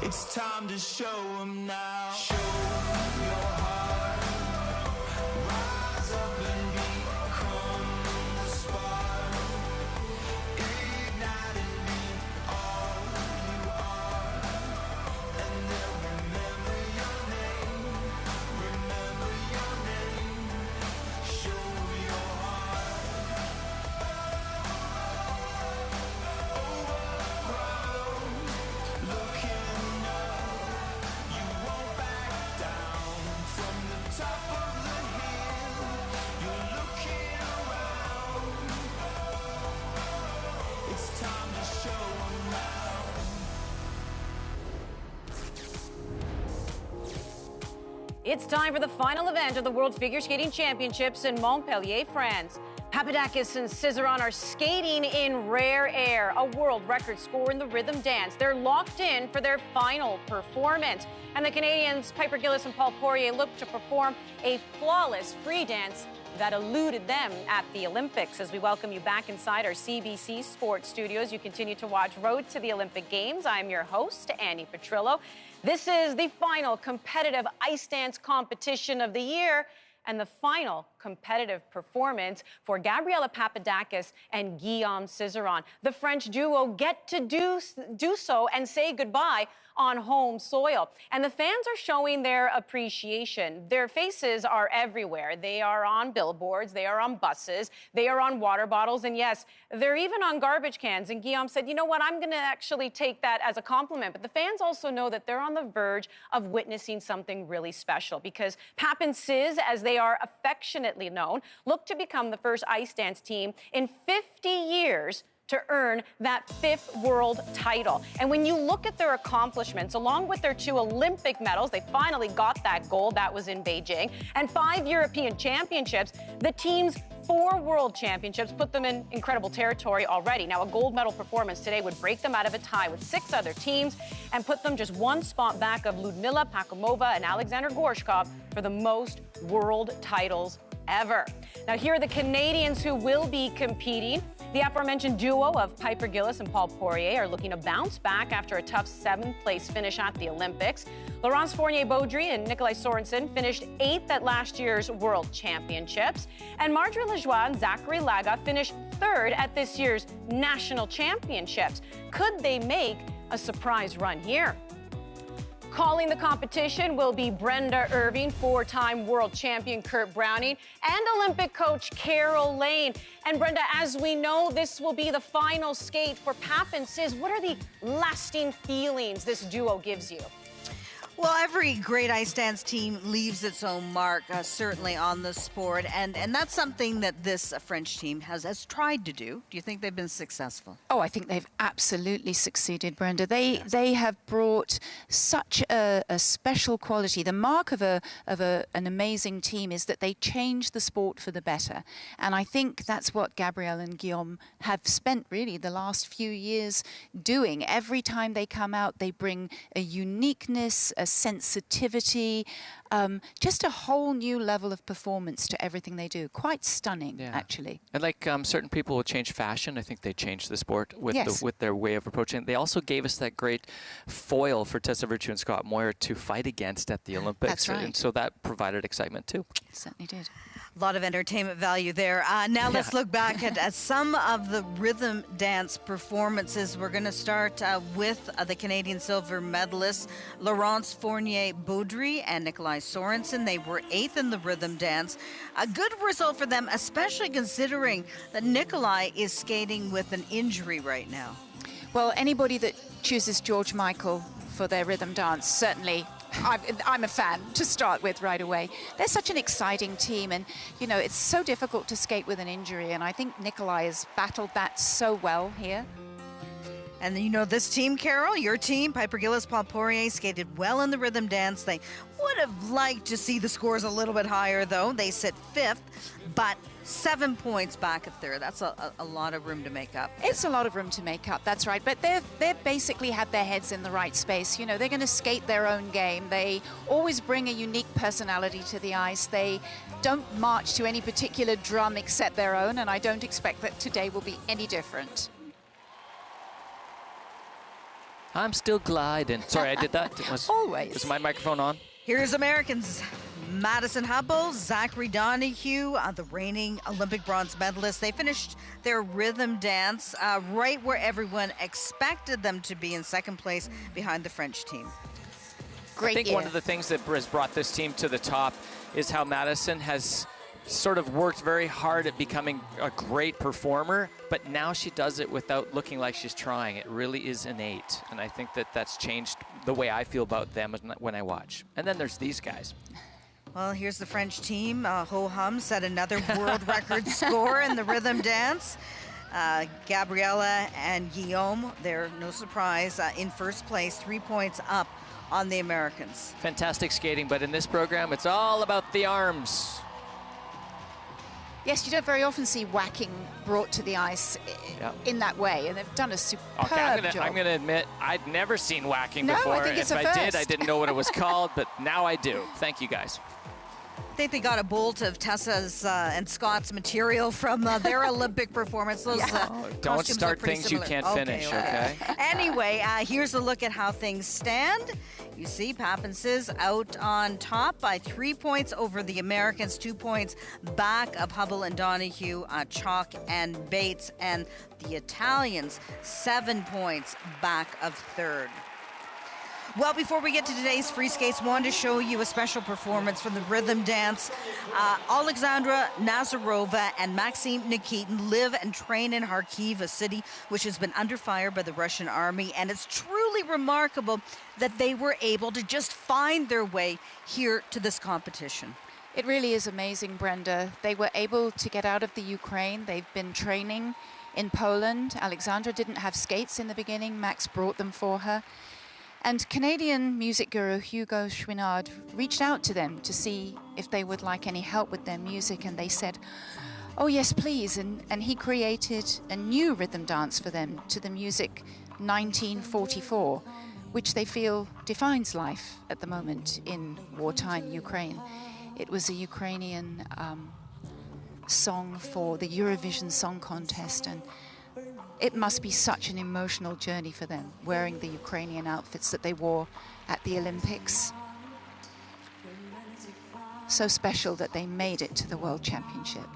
It's time to show them now. Show 'em your heart. Rise up and become the spark. Ignite and be all you are. And they'll remember your name. Remember your name. Show your heart. Over the crowd. Looking up. You won't back down. From the top of the hill. You're looking around. It's time to show 'em now. It's time for the final event of the World Figure Skating Championships in Montpellier, France. Papadakis and Cizeron are skating in rare air, a world record score in the rhythm dance. They're locked in for their final performance. And the Canadians, Piper Gillis and Paul Poirier, look to perform a flawless free dance that eluded them at the Olympics. As we welcome you back inside our CBC Sports Studios, you continue to watch Road to the Olympic Games. I'm your host, Annie Petrillo. This is the final competitive ice dance competition of the year and the final competitive performance for Gabriela Papadakis and Guillaume Cizeron. The French duo get to do so and say goodbye on home soil. And the fans are showing their appreciation. Their faces are everywhere. They are on billboards, they are on buses, they are on water bottles, and yes, they're even on garbage cans. And Guillaume said, you know what, I'm gonna actually take that as a compliment. But the fans also know that they're on the verge of witnessing something really special because Pap and Ciz, as they are affectionately known, look to become the first ice dance team in 50 years to earn that 5th world title. And when you look at their accomplishments, along with their 2 Olympic medals, they finally got that gold, that was in Beijing, and 5 European championships, the team's 4 world championships put them in incredible territory already. Now, a gold medal performance today would break them out of a tie with 6 other teams and put them just 1 spot back of Ludmila Pakhomova and Alexander Gorshkov for the most world titles ever. Now, here are the Canadians who will be competing. The aforementioned duo of Piper Gillis and Paul Poirier are looking to bounce back after a tough 7th-place finish at the Olympics. Laurence Fournier-Beaudry and Nikolai Sorensen finished 8th at last year's World Championships. And Marjorie Lajoie and Zachary Laga finished 3rd at this year's National Championships. Could they make a surprise run here? Calling the competition will be Brenda Irving, 4-time world champion Kurt Browning, and Olympic coach Carol Lane. And Brenda, as we know, this will be the final skate for Pap and Ciz. What are the lasting feelings this duo gives you? Well, every great ice dance team leaves its own mark, certainly on the sport, and that's something that this French team has tried to do. Do you think they've been successful? Oh, I think they've absolutely succeeded, Brenda. They have brought such a special quality. The mark of an amazing team is that they change the sport for the better, and I think that's what Gabrielle and Guillaume have spent really the last few years doing. Every time they come out, they bring a uniqueness, a sensitivity, just a whole new level of performance to everything they do. Quite stunning, actually. And like certain people will change fashion, I think they changed the sport with with their way of approaching it. They also gave us that great foil for Tessa Virtue and Scott Moir to fight against at the Olympics. That's right. And so that provided excitement too. It certainly did. A lot of entertainment value there. Now let's look back at some of the rhythm dance performances. We're going to start with the Canadian silver medalists, Laurence Fournier-Beaudry and Nikolai Sorensen. They were 8th in the rhythm dance. A good result for them, especially considering that Nikolai is skating with an injury right now. Well, anybody that chooses George Michael for their rhythm dance, certainly I'm a fan to start with right away. They're such an exciting team, and you know, it's so difficult to skate with an injury, and I think Nikolai has battled that so well here. And you know, this team, Carol, your team, Piper Gillis, Paul Poirier, skated well in the rhythm dance. They would have liked to see the scores a little bit higher, though. They sit 5th, but 7 points back of 3rd. That's a lot of room to make up. It's a lot of room to make up, that's right. But they've basically had their heads in the right space. You know, they're going to skate their own game. They always bring a unique personality to the ice. They don't march to any particular drum except their own, and I don't expect that today will be any different. I'm still gliding. Sorry, I did that. Always. Was my microphone on? Here's Americans. Madison Hubble, Zachary Donahue, the reigning Olympic bronze medalists. They finished their rhythm dance right where everyone expected them to be, in second place behind the French team. I think one of the things that has brought this team to the top is how Madison has sort of worked very hard at becoming a great performer, but now she does it without looking like she's trying. It really is innate, and I think that that's changed the way I feel about them when I watch. And then there's these guys. Well, here's the French team. Ho Hum set another world record score in the rhythm dance. Gabriella and Guillaume, they're no surprise, in first place, 3 points up on the Americans. Fantastic skating, but in this program, it's all about the arms. Yes, you don't very often see whacking brought to the ice in that way, and they've done a superb job. I'm going to admit, I'd never seen whacking before. I think it's if a I first. did, I didn't know what it was called, but now I do. Thank you, guys. I think they got a bolt of Tessa's and Scott's material from their Olympic performance. Those, don't start things you can't finish, okay? Anyway, here's a look at how things stand. You see Papin Sis out on top by 3 points over the Americans, 2 points back of Hubble and Donahue, Chalk and Bates, and the Italians 7 points back of third. Well, before we get to today's free skates, wanted to show you a special performance from the rhythm dance. Alexandra Nazarova and Maxim Nikitin live and train in Kharkiv, a city which has been under fire by the Russian army, and it's truly remarkable that they were able to just find their way here to this competition. It really is amazing, Brenda. They were able to get out of the Ukraine. They've been training in Poland. Alexandra didn't have skates in the beginning. Max brought them for her. And Canadian music guru Hugo Chouinard reached out to them to see if they would like any help with their music, and they said, oh yes, please. And he created a new rhythm dance for them to the music 1944, which they feel defines life at the moment in wartime Ukraine. It was a Ukrainian song for the Eurovision Song Contest, and it must be such an emotional journey for them, wearing the Ukrainian outfits that they wore at the Olympics. So special that they made it to the World Championship.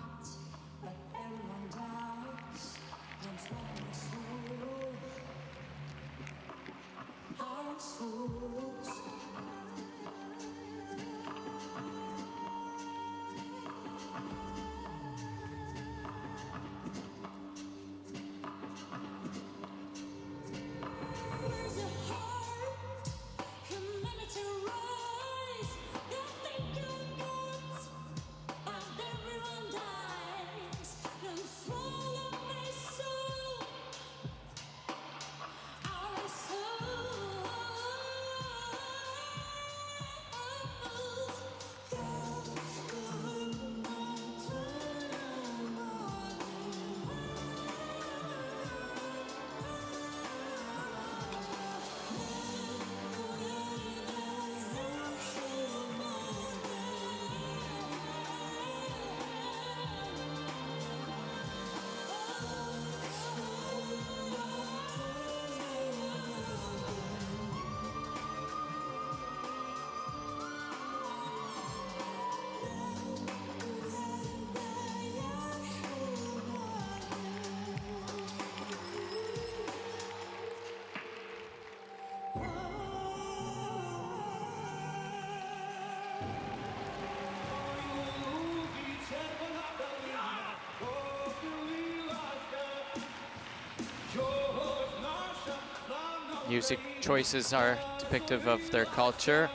Music choices are depictive of their culture.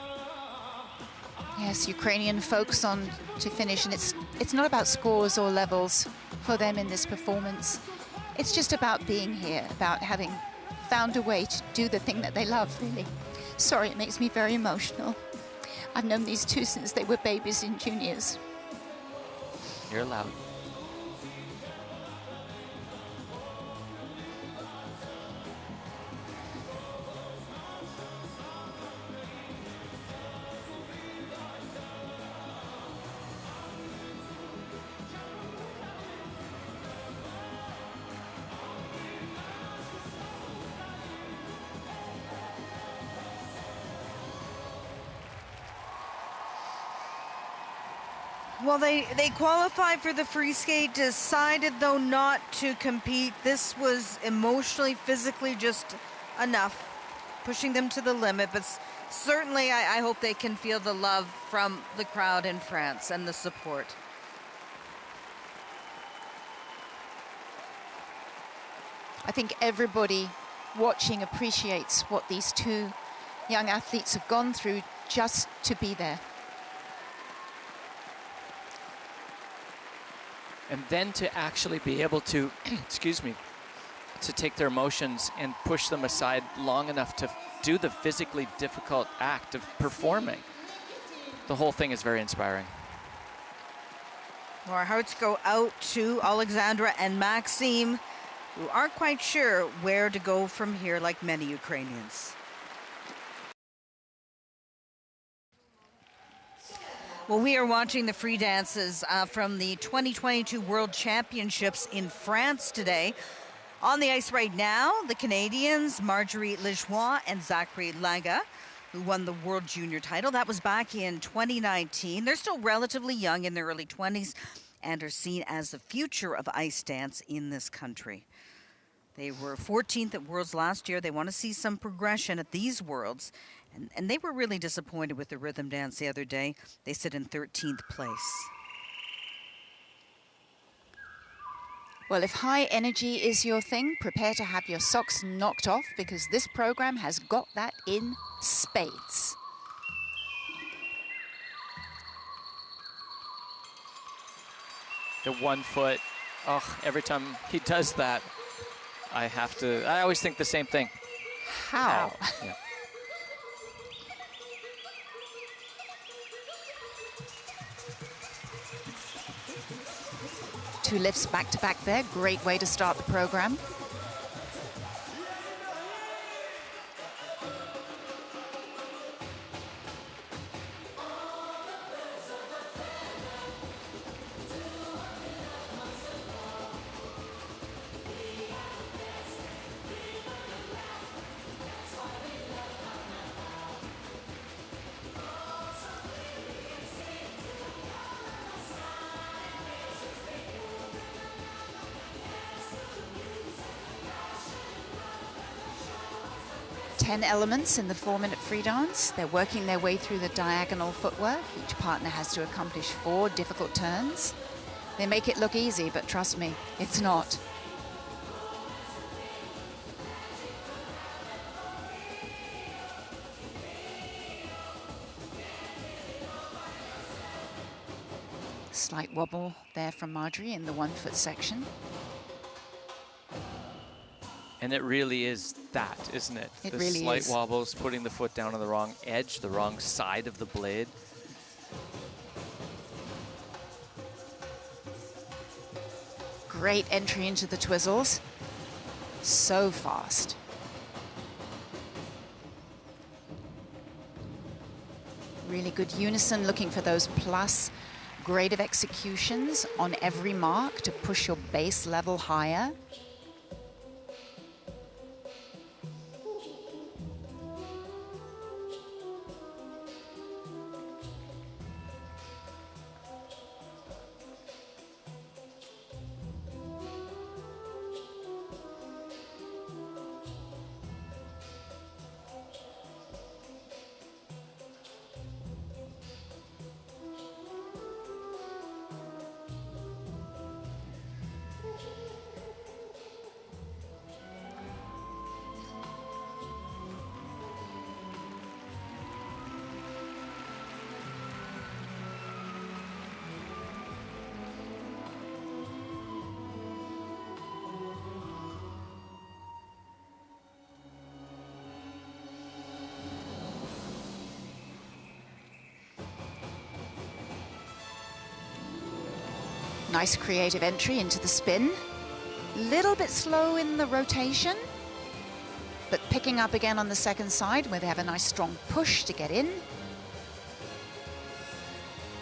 Yes, Ukrainian folk song to finish, and it's not about scores or levels for them in this performance. It's just about being here, about having found a way to do the thing that they love, really. Sorry, it makes me very emotional. I've known these two since they were babies and juniors. You're allowed. Well, they qualified for the free skate, decided though not to compete. This was emotionally, physically just enough, pushing them to the limit. But certainly I hope they can feel the love from the crowd in France and the support. I think everybody watching appreciates what these two young athletes have gone through just to be there. And then to actually be able to, excuse me, to take their emotions and push them aside long enough to do the physically difficult act of performing. The whole thing is very inspiring. Our hearts go out to Alexandra and Maxime, who aren't quite sure where to go from here, like many Ukrainians. Well, we are watching the free dances from the 2022 World Championships in France today. On the ice right now, the Canadians, Marjorie Lejoie and Zachary Laga, who won the World Junior title. That was back in 2019. They're still relatively young, in their early 20s, and are seen as the future of ice dance in this country. They were 14th at Worlds last year. They want to see some progression at these Worlds. And they were really disappointed with the rhythm dance the other day. They sit in 13th place. Well, if high energy is your thing, prepare to have your socks knocked off, because this program has got that in spades. The 1 foot, oh, every time he does that, I always think the same thing. How? Yeah. Two lifts back to back there. Great way to start the program. Ten elements in the 4-minute free dance. They're working their way through the diagonal footwork. Each partner has to accomplish 4 difficult turns. They make it look easy, but trust me, it's not. Slight wobble there from Marjorie in the 1 foot section. And it really is that, isn't it? It the really slight is. wobbles, putting the foot down on the wrong edge, the wrong side of the blade. Great entry into the twizzles. So fast. Really good unison, looking for those plus grade of executions on every mark to push your base level higher. Nice creative entry into the spin. Little bit slow in the rotation, but picking up again on the second side where they have a nice strong push to get in.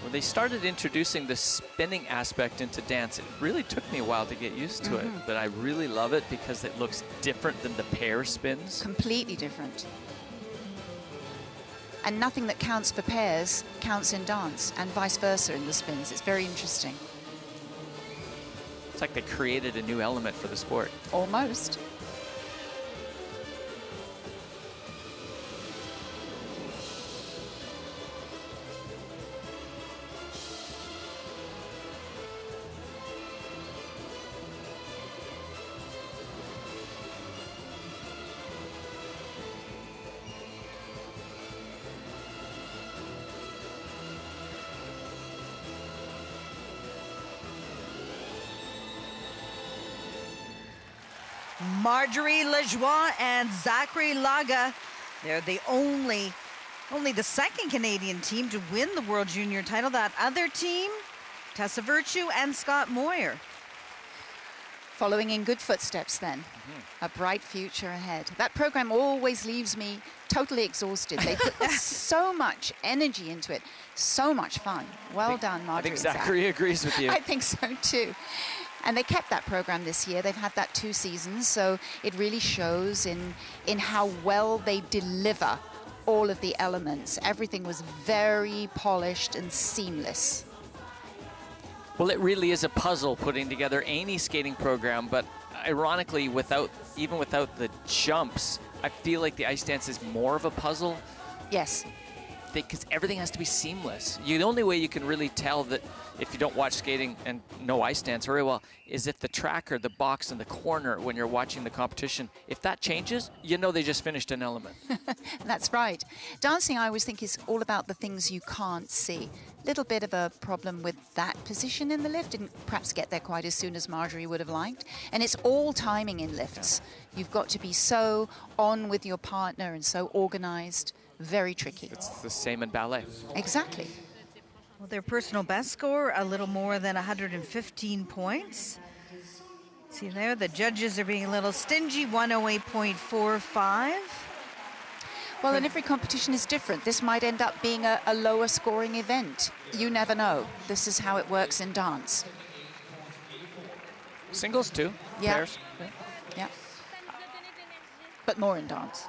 When they started introducing the spinning aspect into dance, it really took me a while to get used to it, but I really love it because it looks different than the pair spins. Completely different. and nothing that counts for pairs counts in dance, and vice versa in the spins. It's very interesting. It's like they created a new element for the sport. Almost. Marjorie Lajoie and Zachary Laga. They're the only the second Canadian team to win the World Junior title. That other team, Tessa Virtue and Scott Moir. Following in good footsteps then. A bright future ahead. That program always leaves me totally exhausted. They put so much energy into it. So much fun. Well done, Marjorie. I think Zachary agrees with you. I think so too. And they kept that program this year. They've had that 2 seasons, so it really shows in how well they deliver all of the elements. Everything was very polished and seamless. Well, it really is a puzzle putting together any skating program, but ironically, even without the jumps, I feel like the ice dance is more of a puzzle. Yes. Because everything has to be seamless. The only way you can really tell that if you don't watch skating and know ice dance very well is if the tracker, the box in the corner when you're watching the competition, if that changes, you know they just finished an element. That's right. Dancing, I always think, is all about the things you can't see. Little bit of a problem with that position in the lift. Didn't perhaps get there quite as soon as Marjorie would have liked. And it's all timing in lifts. You've got to be so on with your partner and so organized. Very tricky. It's the same in ballet. Exactly. Well, their personal best score, a little more than 115 points. See there, the judges are being a little stingy, 108.45. Well, and every competition is different. This might end up being a lower scoring event. You never know. This is how it works in dance. Singles too, yeah. pairs. Yeah. But more in dance.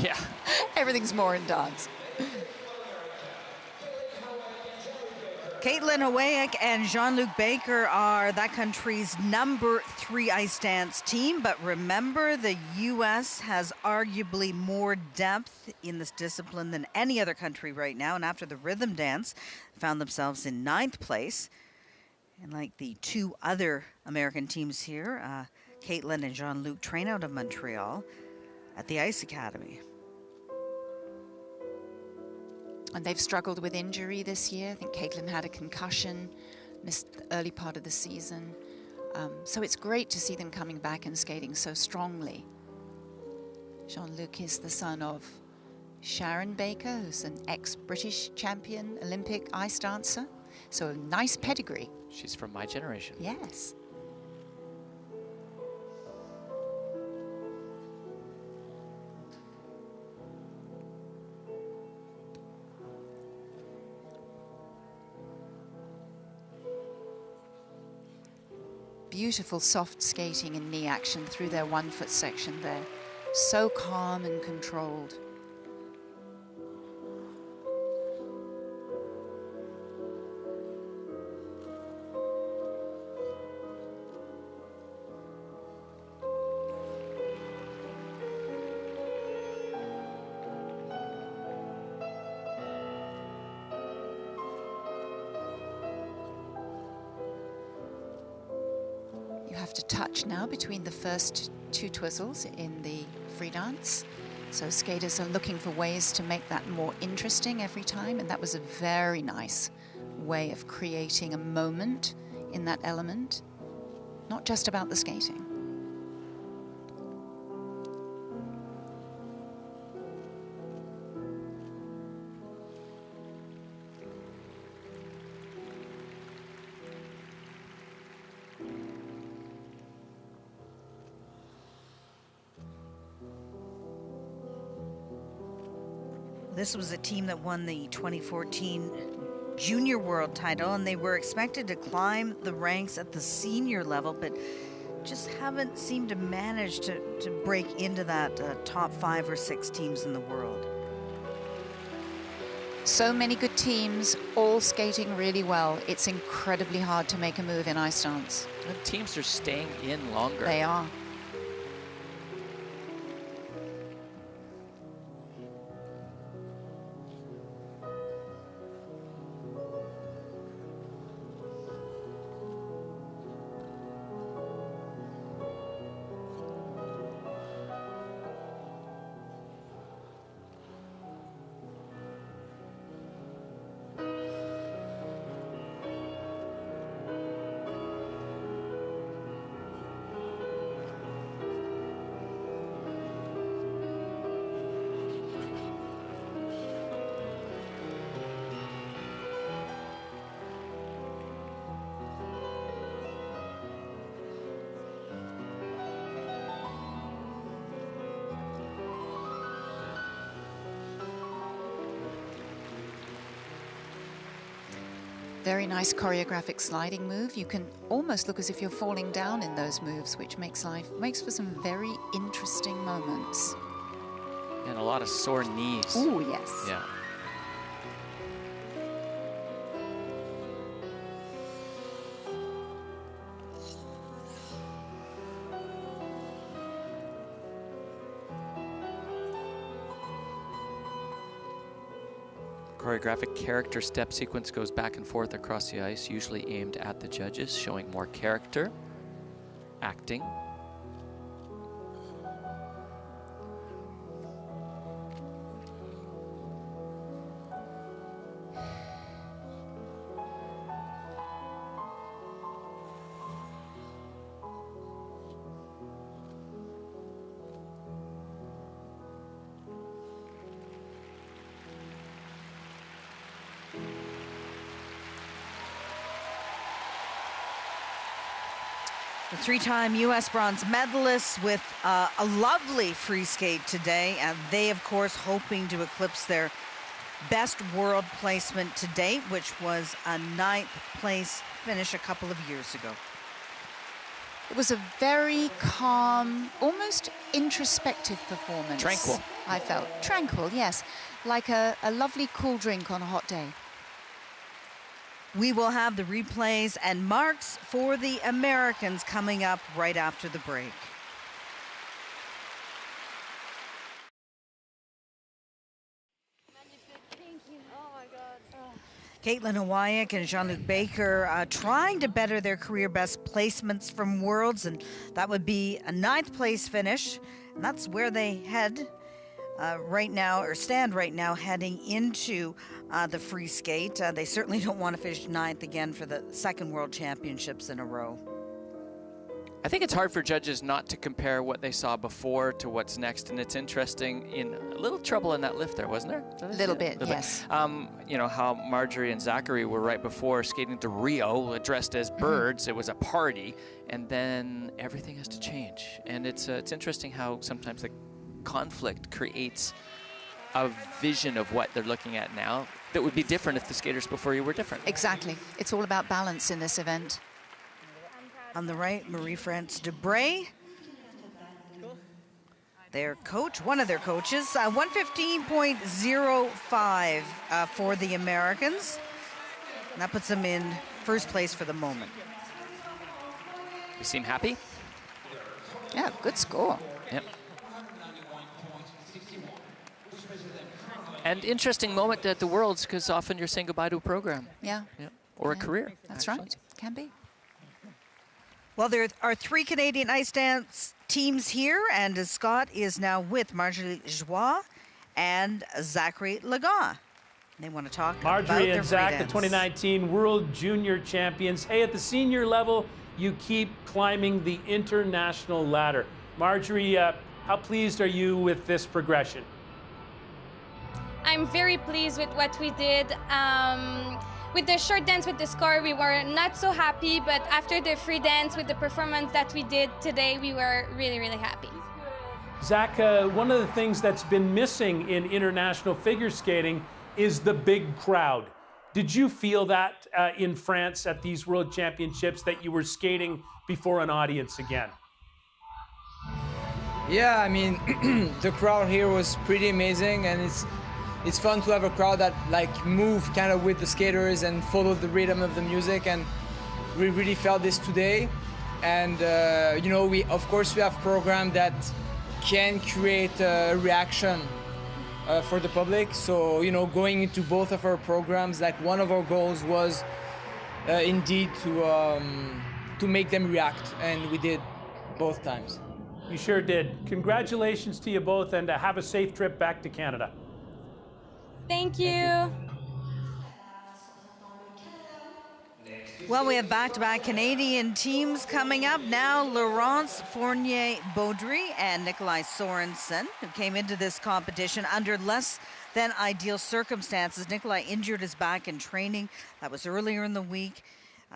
Yeah. Everything's more in dance. Caitlin Hawayak and Jean-Luc Baker are that country's #3 ice dance team. But remember, the U.S. has arguably more depth in this discipline than any other country right now. And after the rhythm dance, found themselves in 9th place. And like the 2 other American teams here, Caitlin and Jean-Luc train out of Montreal at the Ice Academy. And they've struggled with injury this year. I think Caitlin had a concussion, missed the early part of the season. So it's great to see them coming back and skating so strongly. Jean-Luc is the son of Sharon Baker, who's an ex-British champion Olympic ice dancer. So a nice pedigree. She's from my generation. Yes. Beautiful soft skating and knee action through their 1-foot section there. So calm and controlled. You have to touch now between the first 2 twizzles in the free dance. So skaters are looking for ways to make that more interesting every time, and that was a very nice way of creating a moment in that element, not just about the skating. This was a team that won the 2014 Junior World title, and they were expected to climb the ranks at the senior level, but just haven't seemed to manage to break into that top 5 or 6 teams in the world. So many good teams, all skating really well. It's incredibly hard to make a move in ice dance. And teams are staying in longer. They are. Very nice choreographic sliding move. You can almost look as if you're falling down in those moves, which makes for some very interesting moments. And a lot of sore knees. Oh, yes. Yeah. Choreographic character step sequence goes back and forth across the ice, usually aimed at the judges, showing more character, acting. The 3-time U.S. bronze medalists with a lovely free skate today. And they, of course, hoping to eclipse their best world placement to date, which was a 9th place finish a couple of years ago. It was a very calm, almost introspective performance. Tranquil. I felt. Tranquil, yes. Like a lovely cool drink on a hot day. We will have the replays and marks for the Americans coming up right after the break. Caitlin Hawayak and Jean-Luc Baker trying to better their career best placements from Worlds, and that would be a 9th place finish. And that's where they head right now, or stand right now, heading into the free skate. They certainly don't want to finish 9th again for the 2nd World Championships in a row. I think it's hard for judges not to compare what they saw before to what's next, and it's interesting, in a little trouble in that lift there, wasn't there? A little bit, yes. You know, how Marjorie and Zachary were right before skating to Rio, dressed as birds. It was a party, and then everything has to change. And it's interesting how sometimes the conflict creates a vision of what they're looking at now that would be different if the skaters before you were different. Exactly. It's all about balance in this event. On the right, Marie-France Dubray, their coach, one of their coaches, 115.05 for the Americans. And that puts them in first place for the moment. You seem happy? Yeah, good score. Yep. And interesting moment at the Worlds, because often you're saying goodbye to a program. Yeah. Or a career. That's actually. right. Can be. Well, there are 3 Canadian ice dance teams here, and Scott is now with Marjorie Joie and Zachary Lagat. They want to talk about their Marjorie and Zach, the dance. 2019 World Junior Champions. Hey, at the senior level, you keep climbing the international ladder. Marjorie, how pleased are you with this progression? I'm very pleased with what we did. With the short dance with the score, we were not so happy, but after the free dance with the performance that we did today, we were really, really happy. Zach, one of the things that's been missing in international figure skating is the big crowd. Did you feel that in France at these World Championships, that you were skating before an audience again? Yeah, I mean, the crowd here was pretty amazing, and it's fun to have a crowd that like move kind of with the skaters and follow the rhythm of the music, and we really felt this today. And you know, we have programs that can create a reaction for the public. So you know, going into both of our programs, like one of our goals was indeed to make them react, and we did both times. You sure did. Congratulations to you both, and have a safe trip back to Canada. Thank you. Well, we have back-to-back Canadian teams coming up now. Laurence Fournier-Baudry and Nikolai Sorensen, who came into this competition under less than ideal circumstances. Nikolai injured his back in training. That was earlier in the week.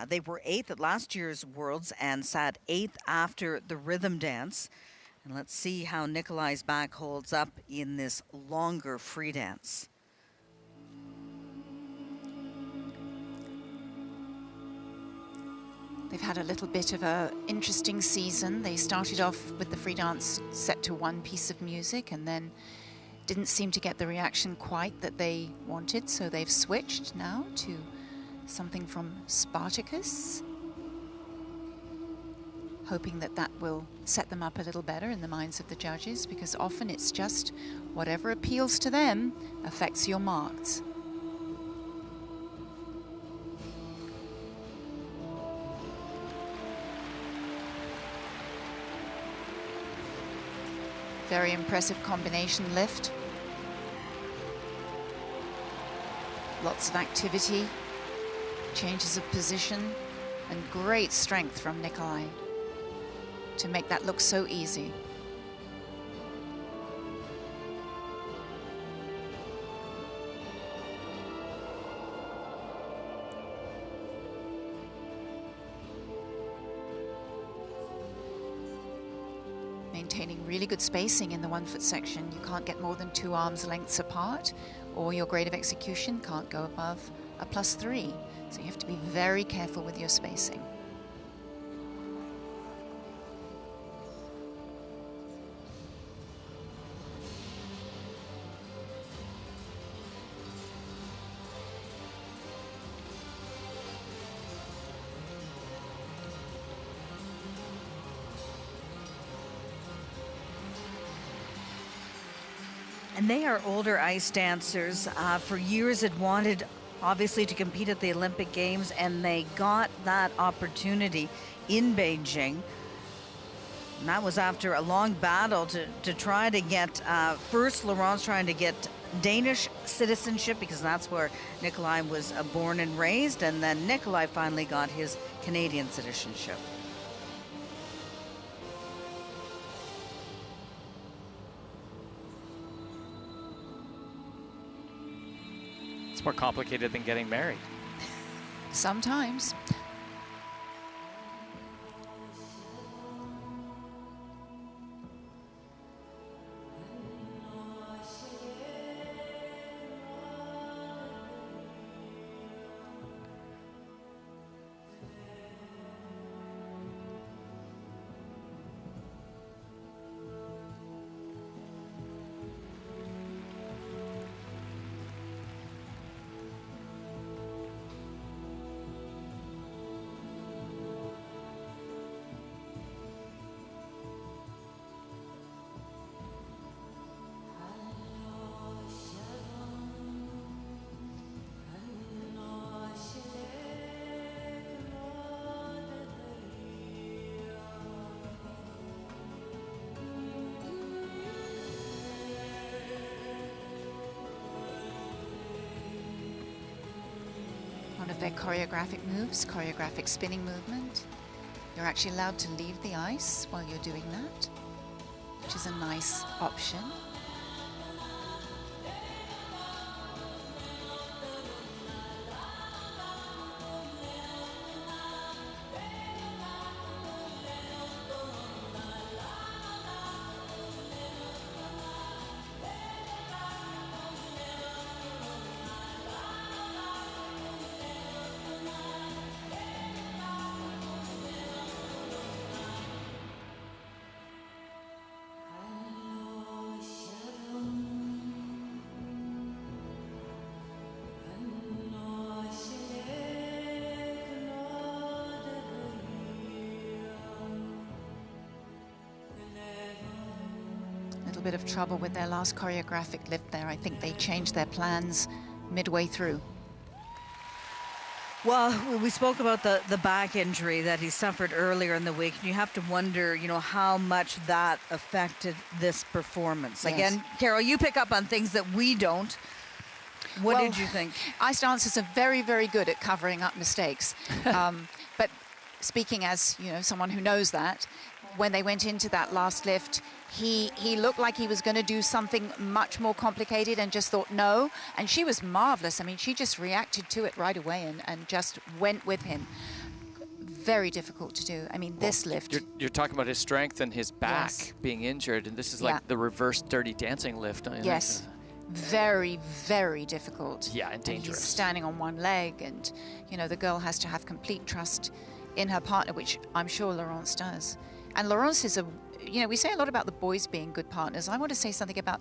They were 8th at last year's Worlds and sat 8th after the rhythm dance. And let's see how Nikolai's back holds up in this longer free dance. They've had a little bit of an interesting season. They started off with the free dance set to one piece of music and then didn't seem to get the reaction quite that they wanted, so they've switched now to something from Spartacus, hoping that that will set them up a little better in the minds of the judges, because often it's just whatever appeals to them affects your marks. Very impressive combination lift. Lots of activity, changes of position, and great strength from Nikolai to make that look so easy. Maintaining really good spacing in the 1 foot section. You can't get more than 2 arms lengths apart, or your grade of execution can't go above a +3. So you have to be very careful with your spacing. And they are older ice dancers. For years had wanted, obviously, to compete at the Olympic Games, and they got that opportunity in Beijing. And that was after a long battle to try to get, first Laurence trying to get Danish citizenship, because that's where Nikolai was born and raised, and then Nikolai finally got his Canadian citizenship. More complicated than getting married. Sometimes. One of their choreographic moves, choreographic spinning movement. You're actually allowed to leave the ice while you're doing that, which is a nice option. little bit of trouble with their last choreographic lift there. I think they changed their plans midway through. Well, we spoke about the back injury that he suffered earlier in the week, and you have to wonder, you know, how much that affected this performance. Yes. Again, Carol, you pick up on things that we don't. What did you think? Ice dancers are very, very good at covering up mistakes. But speaking as, you know, someone who knows that, when they went into that last lift, he looked like he was going to do something much more complicated and just thought no. And she was marvelous. I mean, she just reacted to it right away and just went with him. Very difficult to do. I mean, this lift. You're talking about his strength and his back being injured, and this is like the reverse Dirty Dancing lift. Yes. Very, very difficult. Yeah, and dangerous. He's standing on one leg, and, you know, the girl has to have complete trust in her partner, which I'm sure Laurence does. And Laurence is you know, we say a lot about the boys being good partners. I want to say something about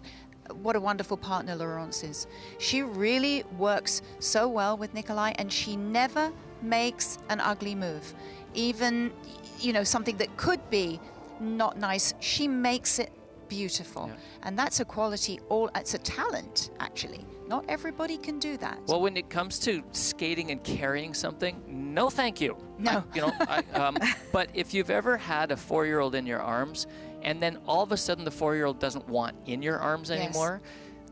what a wonderful partner Laurence is. She really works so well with Nikolai, and she never makes an ugly move. Even, you know, something that could be not nice, she makes it beautiful. Yeah. And that's a quality, it's a talent, actually. Not everybody can do that. Well, when it comes to skating and carrying something, no thank you. No. You know, but if you've ever had a 4-year-old in your arms, and then all of a sudden the 4-year-old doesn't want in your arms anymore,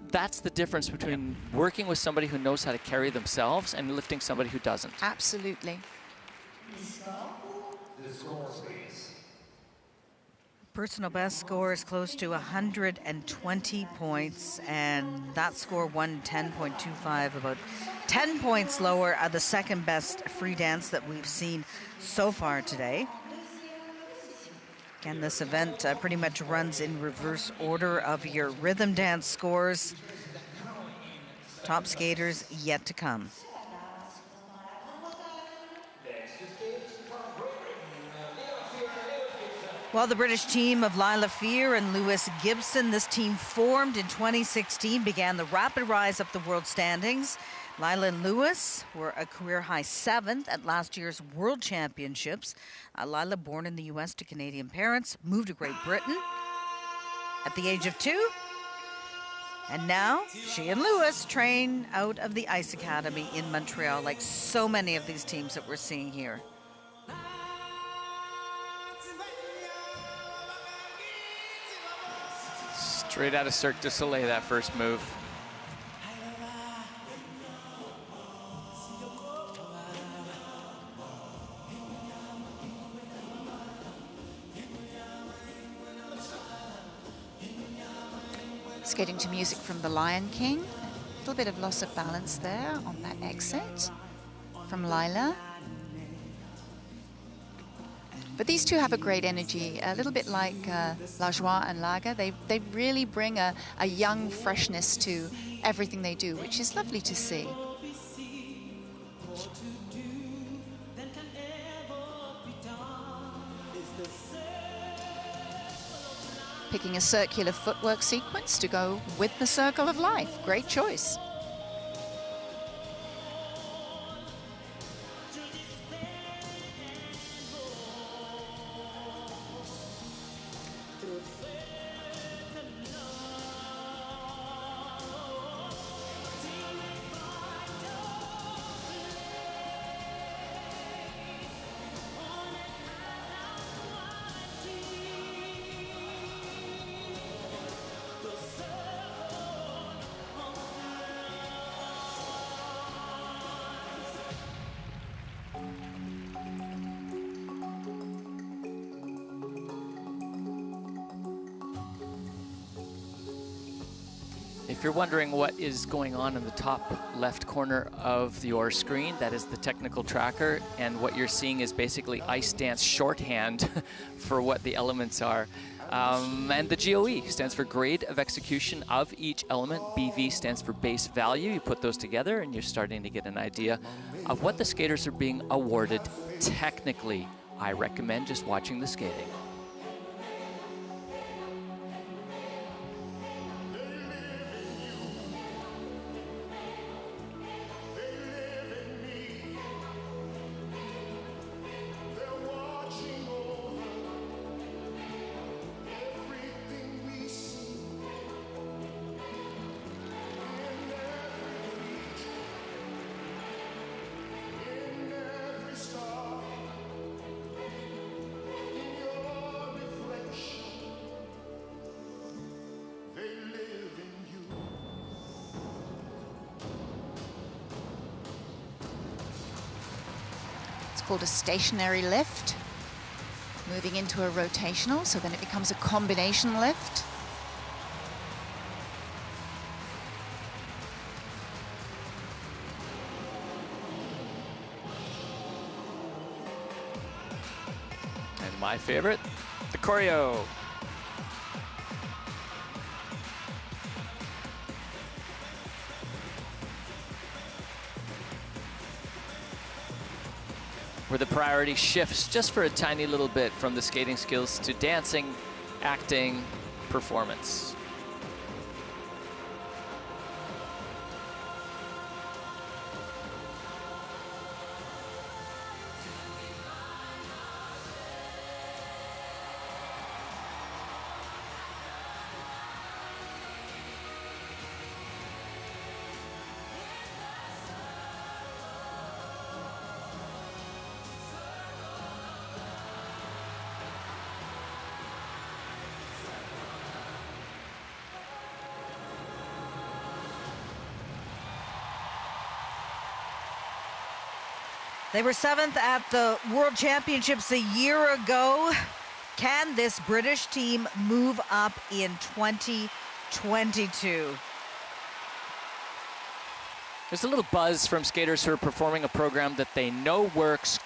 that's the difference between working with somebody who knows how to carry themselves and lifting somebody who doesn't. Absolutely. Personal best score is close to 120 points, and that score won 10.25, about 10 points lower the second best free dance that we've seen so far today. Again, this event pretty much runs in reverse order of your rhythm dance scores. Top skaters yet to come. Well, the British team of Lila Fear and Lewis Gibson, this team formed in 2016, began the rapid rise up the world standings. Lila and Lewis were a career-high 7th at last year's World Championships. Lila, born in the U.S. to Canadian parents, moved to Great Britain at the age of 2. And now, she and Lewis train out of the Ice Academy in Montreal, like so many of these teams that we're seeing here. Straight out of Cirque du Soleil, that first move. Skating to music from The Lion King. A little bit of loss of balance there on that exit from Lila. But these two have a great energy, a little bit like Lajoie and Lager. They really bring a young freshness to everything they do, which is lovely to see. Picking a circular footwork sequence to go with the circle of life. Great choice. If you're wondering what is going on in the top left corner of your screen, that is the technical tracker, and what you're seeing is basically ice dance shorthand for what the elements are. And the GOE stands for grade of execution of each element. BV stands for base value. You put those together and you're starting to get an idea of what the skaters are being awarded technically. I recommend just watching the skating. It's called a stationary lift. Moving into a rotational, so then it becomes a combination lift. And my favorite, the choreo. Where the priority shifts just for a tiny little bit from the skating skills to dancing, acting, performance. They were 7th at the World Championships a year ago. Can this British team move up in 2022? There's a little buzz from skaters who are performing a program that they know works,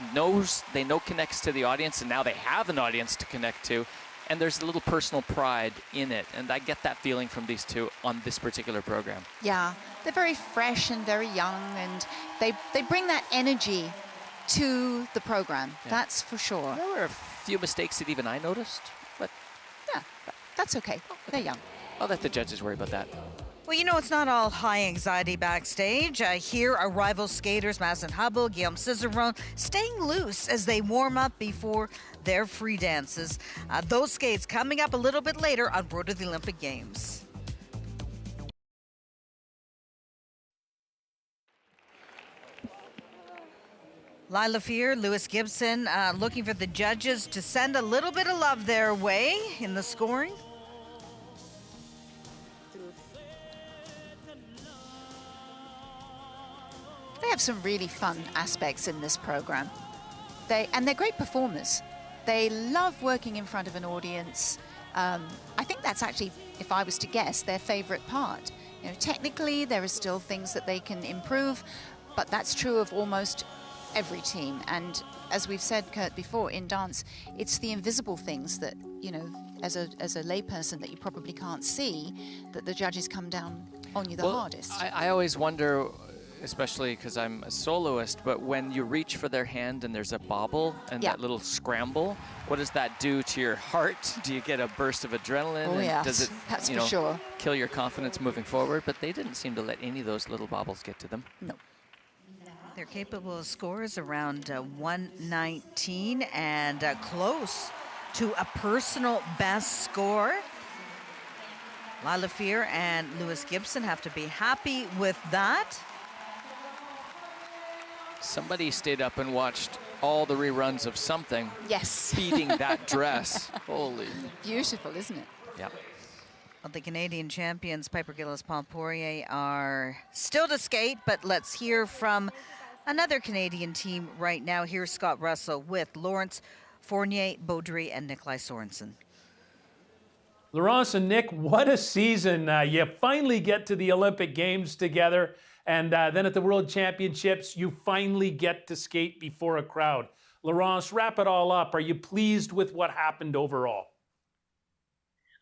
they know connects to the audience, and now they have an audience to connect to. And there's a little personal pride in it. And I get that feeling from these two on this particular program. Yeah, they're very fresh and very young, and they bring that energy to the program, that's for sure. There were a few mistakes that even I noticed, but yeah, that's okay. They're young. I'll let the judges worry about that. Well, you know, it's not all high anxiety backstage. Here are rival skaters Madison Hubbell, Guillaume Cizeron, staying loose as they warm up before their free dances. Those skates coming up a little bit later on Road to the Olympic Games. Lila Fear, Lewis Gibson looking for the judges to send a little bit of love their way in the scoring. They have some really fun aspects in this program. They're great performers. They love working in front of an audience. I think that's actually, if I was to guess, their favorite part. You know, technically, there are still things that they can improve, but that's true of almost every team. And as we've said, Kurt, before, in dance, it's the invisible things that, you know, as a layperson that you probably can't see, that the judges come down on you the hardest. I always wonder, especially because I'm a soloist, but when you reach for their hand and there's a bobble and that little scramble, what does that do to your heart? Do you get a burst of adrenaline? Oh, yes. Does it, that's for sure, kill your confidence moving forward? But they didn't seem to let any of those little bobbles get to them. No. They're capable of scores around 119 and close to a personal best score. Lila Fear and Lewis Gibson have to be happy with that. Somebody stayed up and watched all the reruns of something. Yes. Beating that dress. Holy. Beautiful, isn't it? Yeah. Well, the Canadian champions, Piper Gillis, Paul Poirier, are still to skate, but let's hear from another Canadian team right now. Here's Scott Russell with Lawrence Fournier, Baudry, and Nikolai Sorensen. Laurence and Nick, what a season. You finally get to the Olympic Games together, and then at the World Championships, you finally get to skate before a crowd. Laurence, wrap it all up. Are you pleased with what happened overall?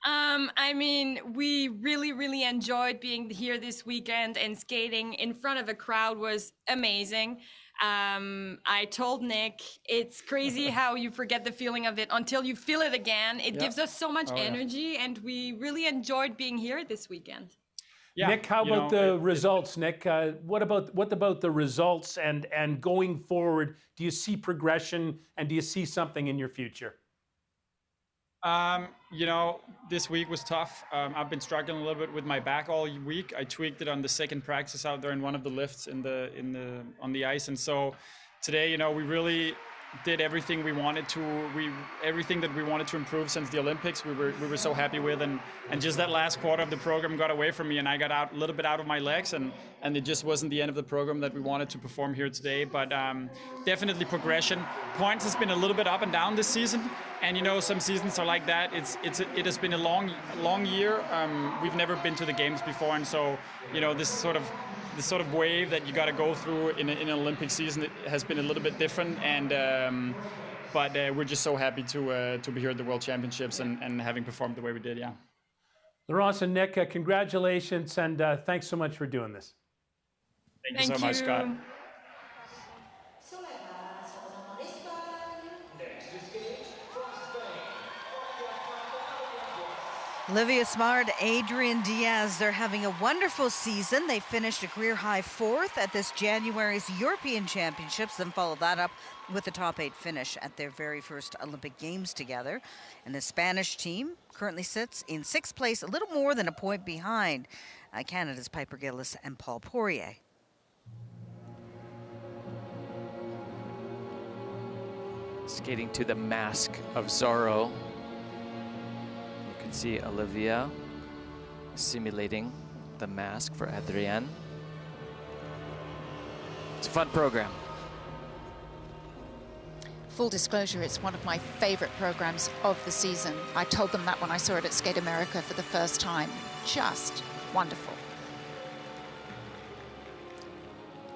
I mean, we really enjoyed being here this weekend, and skating in front of a crowd was amazing. I told Nick, it's crazy how you forget the feeling of it until you feel it again. It gives us so much energy, and we really enjoyed being here this weekend. Yeah, Nick, how about the results, Nick? What about the results and going forward? Do you see progression, and do you see something in your future? You know, this week was tough. I've been struggling a little bit with my back all week. I tweaked it on the second practice out there in one of the lifts on the ice, and so today, you know, we really did everything we wanted to. Everything that we wanted to improve since the Olympics, we were so happy with, and just that last quarter of the program got away from me, and I got a little bit out of my legs, and it just wasn't the end of the program that we wanted to perform here today. But definitely progression. Points has been a little bit up and down this season, and you know, some seasons are like that. It has been a long year. We've never been to the games before, and so you know, this sort of wave that you got to go through in an Olympic season, it has been a little bit different, and but we're just so happy to be here at the World Championships and having performed the way we did. Yeah. Laurence and Nick, congratulations, and thanks so much for doing this. Thank you so much, Scott. Olivia Smart, Adrian Diaz, they're having a wonderful season. They finished a career-high 4th at this January's European Championships, then followed that up with a top 8 finish at their very first Olympic Games together. And the Spanish team currently sits in 6th place, a little more than a point behind Canada's Piper Gillis and Paul Poirier. Skating to the mask of Zorro. See Olivia simulating the mask for Adrienne. It's a fun program. Full disclosure, it's one of my favorite programs of the season. I told them that when I saw it at Skate America for the first time. Just wonderful.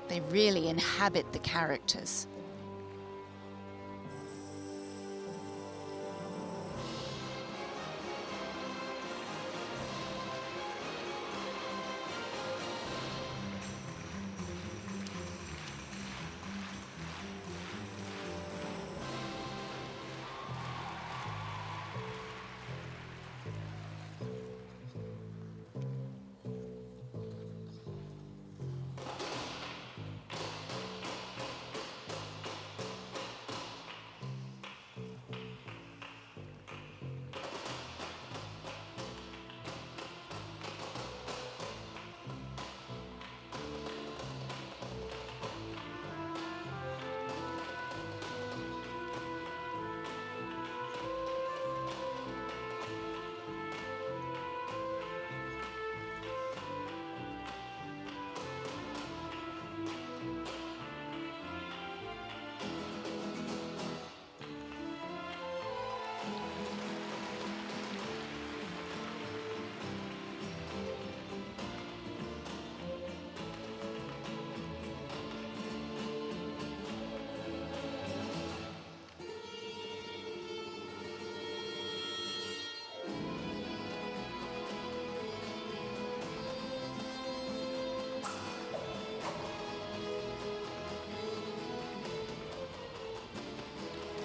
They really inhabit the characters.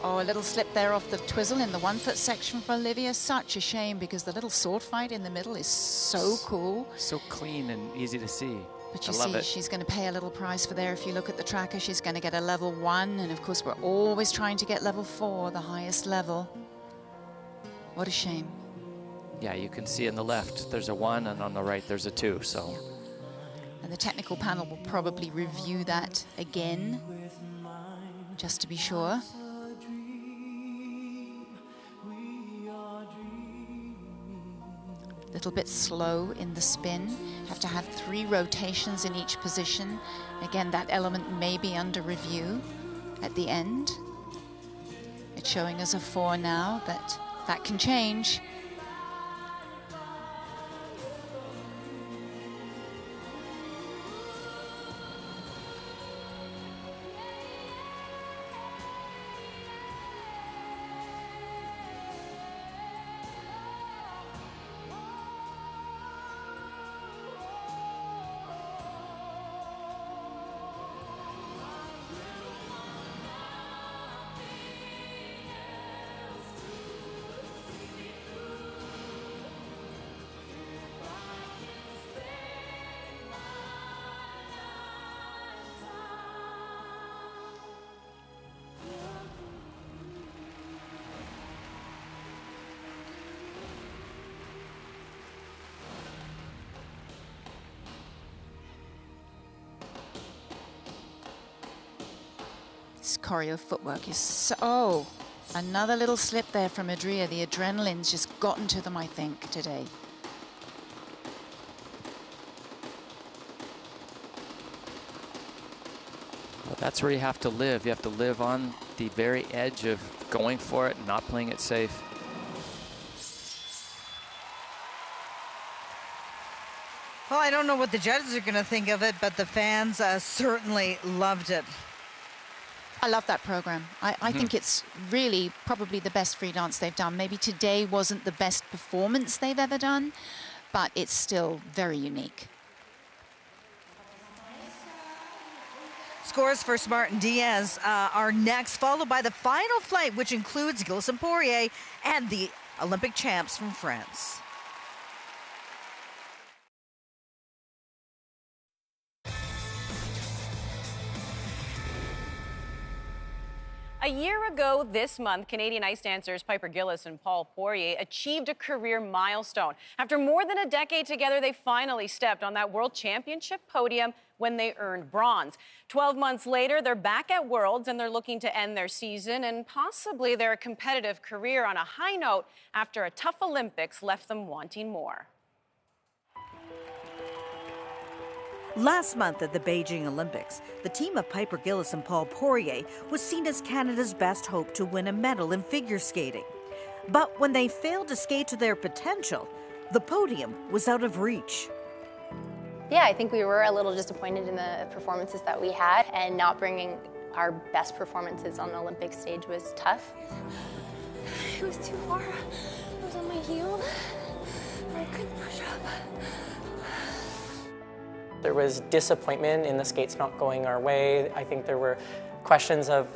Oh, a little slip there off the twizzle in the 1-foot section for Olivia. Such a shame, because the little sword fight in the middle is so cool. So clean and easy to see. But you see, she's going to pay a little price for there. If you look at the tracker, she's going to get a level 1. And of course, we're always trying to get level 4, the highest level. What a shame. Yeah, you can see on the left, there's a 1, and on the right, there's a 2, so. And the technical panel will probably review that again, just to be sure. Little bit slow in the spin. Have to have 3 rotations in each position. Again, that element may be under review at the end. It's showing us a 4 now, but that can change. this choreo footwork is so... Oh, another little slip there from Adria. The adrenaline's just gotten to them, I think, today. Well, that's where you have to live. You have to live on the very edge of going for it and not playing it safe. Well, I don't know what the judges are going to think of it, but the fans certainly loved it. I love that program. I think it's really probably the best free dance they've done. Maybe today wasn't the best performance they've ever done, but it's still very unique. Scores for Smart and Diaz are next, followed by the final flight, which includes Gilles and Poirier and the Olympic champs from France. A year ago this month, Canadian ice dancers Piper Gilles and Paul Poirier achieved a career milestone. After more than a decade together, they finally stepped on that World Championship podium when they earned bronze. 12 months later, they're back at Worlds and they're looking to end their season and possibly their competitive career on a high note after a tough Olympics left them wanting more. Last month at the Beijing Olympics, the team of Piper Gilles and Paul Poirier was seen as Canada's best hope to win a medal in figure skating. But when they failed to skate to their potential, the podium was out of reach. Yeah, I think we were a little disappointed in the performances that we had, and not bringing our best performances on the Olympic stage was tough. It was too far. I was on my heel. I couldn't push up. There was disappointment in the skates not going our way. I think there were questions of,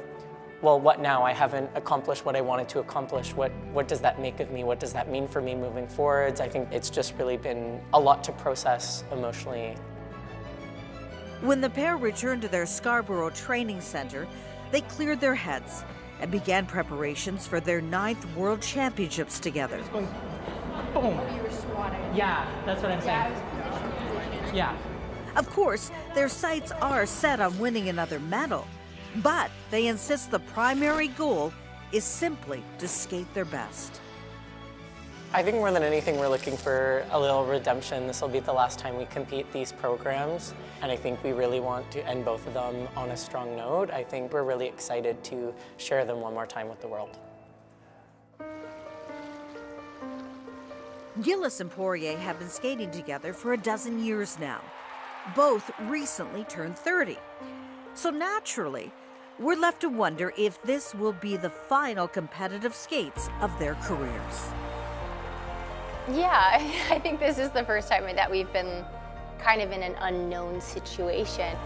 well, what now? I haven't accomplished what I wanted to accomplish. What does that make of me? What does that mean for me moving forwards? I think it's just really been a lot to process emotionally. When the pair returned to their Scarborough training center, they cleared their heads and began preparations for their 9th World Championships together. Boom. Yeah, that's what I'm saying. Yeah. Of course, their sights are set on winning another medal, but they insist the primary goal is simply to skate their best. I think more than anything, we're looking for a little redemption. This will be the last time we compete these programs, and I think we really want to end both of them on a strong note. I think we're really excited to share them one more time with the world. Gilles and Poirier have been skating together for a dozen years now. Both recently turned 30. So naturally, we're left to wonder if this will be the final competitive skates of their careers. Yeah, I think this is the first time that we've been kind of in an unknown situation.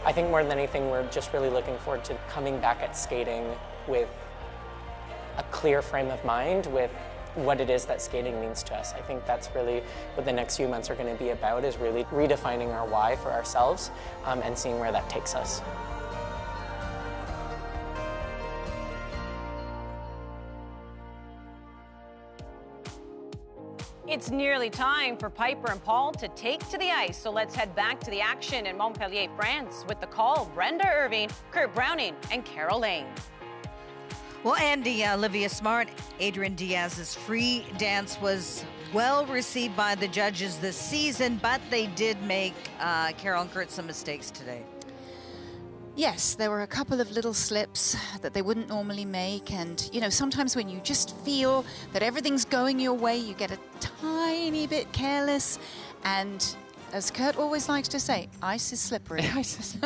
I think more than anything, we're just really looking forward to coming back at skating with a clear frame of mind, with what it is that skating means to us. I think that's really what the next few months are going to be about, is really redefining our why for ourselves and seeing where that takes us. It's nearly time for Piper and Paul to take to the ice, so let's head back to the action in Montpellier, France, with the call Brenda Irving, Kurt Browning, and Carol Lane. Well, Andy, Olivia Smart, Adrian Diaz's free dance was well received by the judges this season, but they did make Carol and Kurt some mistakes today. Yes, there were a couple of little slips that they wouldn't normally make, and you know, sometimes when you just feel that everything's going your way, you get a tiny bit careless, and as Kurt always likes to say, ice is slippery. Ice is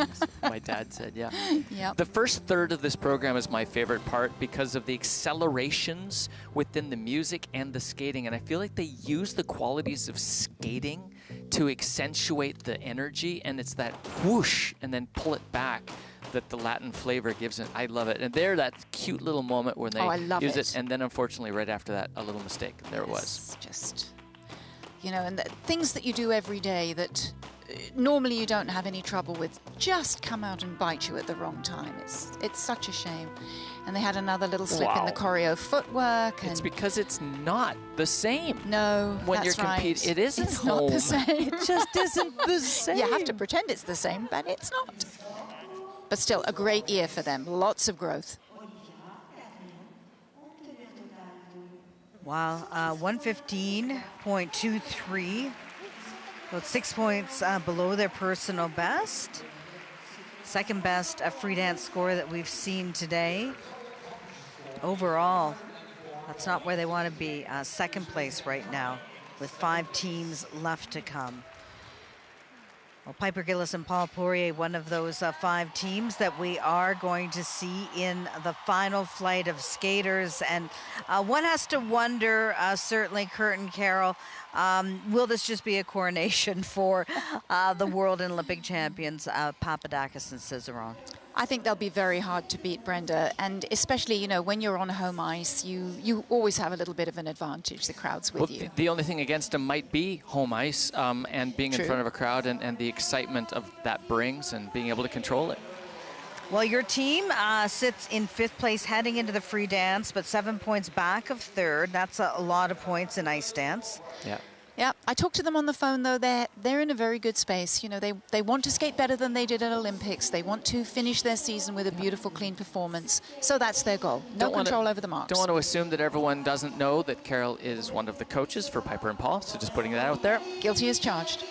my dad said, yeah. Yep. The first third of this program is my favorite part because of the accelerations within the music and the skating, and I feel like they use the qualities of skating to accentuate the energy, and it's that whoosh and then pull it back that the Latin flavor gives it. I love it. And there, that cute little moment when they use it, and then unfortunately right after that, a little mistake. There it was. Just, you know, and things that you do every day that normally you don't have any trouble with just come out and bite you at the wrong time. It's such a shame. And they had another little slip in the choreo footwork. And it's because it's not the same. No, when that's you're competing, right. it isn't it's home. Not the same. It just isn't the same. You have to pretend it's the same, but it's not. But still, a great year for them. Lots of growth. Wow, 115.23. About 6 points below their personal best. Second best free dance score that we've seen today. Overall, that's not where they want to be. Second place right now, with 5 teams left to come. Well, Piper Gillis and Paul Poirier, one of those 5 teams that we are going to see in the final flight of skaters. And one has to wonder, certainly, Kurt and Carol, will this just be a coronation for the world and Olympic champions, Papadakis and Cizeron? I think they'll be very hard to beat, Brenda, and especially, you know, when you're on home ice, you always have a little bit of an advantage. The crowd's with you. The only thing against them might be home ice and being in front of a crowd and the excitement of that brings and being able to control it. Well, your team sits in 5th place heading into the free dance, but 7 points back of 3rd. That's a lot of points in ice dance. Yeah. Yeah, I talked to them on the phone, though. They're in a very good space. You know, they want to skate better than they did at Olympics. They want to finish their season with a beautiful, clean performance. So that's their goal. No control over the marks. Don't want to assume that everyone doesn't know that Carol is one of the coaches for Piper and Paul, so just putting that out there. Guilty as charged.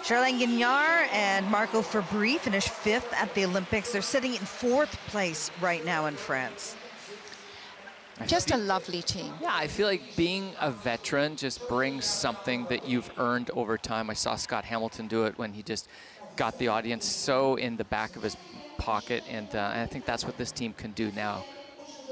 Charlene Guignard and Marco Fabry finished 5th at the Olympics. They're sitting in 4th place right now in France. Just a lovely team. Yeah, I feel like being a veteran just brings something that you've earned over time. I saw Scott Hamilton do it when he just got the audience so in the back of his pocket, and I think that's what this team can do now.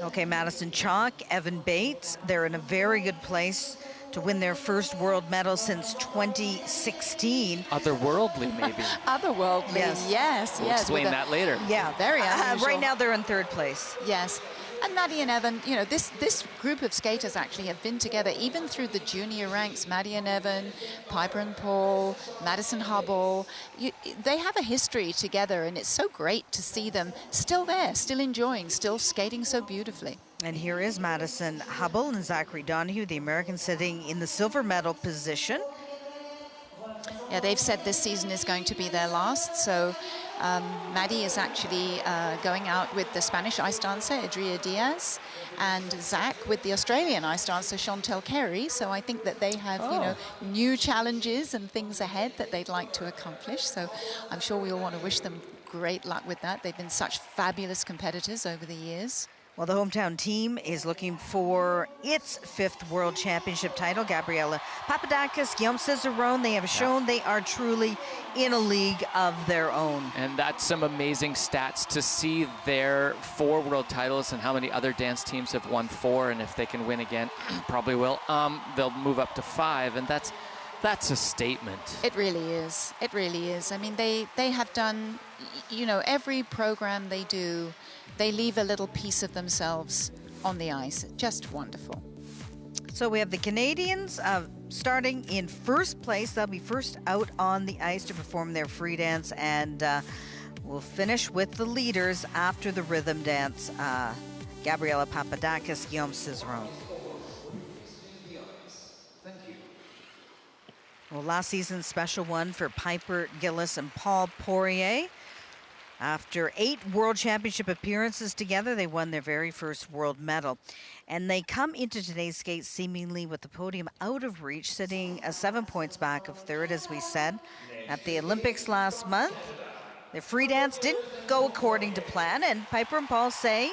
Okay, Madison Chalk, Evan Bates, they're in a very good place to win their first world medal since 2016. Otherworldly, maybe. Otherworldly, yes. We'll explain that later. Yeah, very unusual. Right now they're in 3rd place. Yes. And Maddie and Evan, you know, this group of skaters actually have been together even through the junior ranks. Maddie and Evan, Piper and Paul, Madison Hubble. They have a history together, and it's so great to see them still there, still enjoying, still skating so beautifully. And here is Madison Hubble and Zachary Donahue, the American, sitting in the silver medal position. Yeah, they've said this season is going to be their last, so Maddie is actually going out with the Spanish ice dancer, Adria Diaz, and Zach with the Australian ice dancer, Chantel Carey. So I think that they have, you know, new challenges and things ahead that they'd like to accomplish. So I'm sure we all want to wish them great luck with that. They've been such fabulous competitors over the years. Well, the hometown team is looking for its 5th World Championship title. Gabriela Papadakis, Guillaume Cizeron, they have shown they are truly in a league of their own. And that's some amazing stats to see their 4 world titles and how many other dance teams have won 4. And if they can win again, probably will, they'll move up to 5. And that's a statement. It really is. It really is. I mean, they have done, you know, every program they do, they leave a little piece of themselves on the ice. Just wonderful. So we have the Canadians starting in 1st place. They'll be first out on the ice to perform their free dance, and we'll finish with the leaders after the rhythm dance. Gabriela Papadakis, Guillaume Cizeron. Well, last season's special one for Piper Gillis and Paul Poirier. After 8 World Championship appearances together, they won their very first world medal. And they come into today's skate seemingly with the podium out of reach, sitting 7 points back of 3rd, as we said, at the Olympics last month. Their free dance didn't go according to plan, and Piper and Paul say,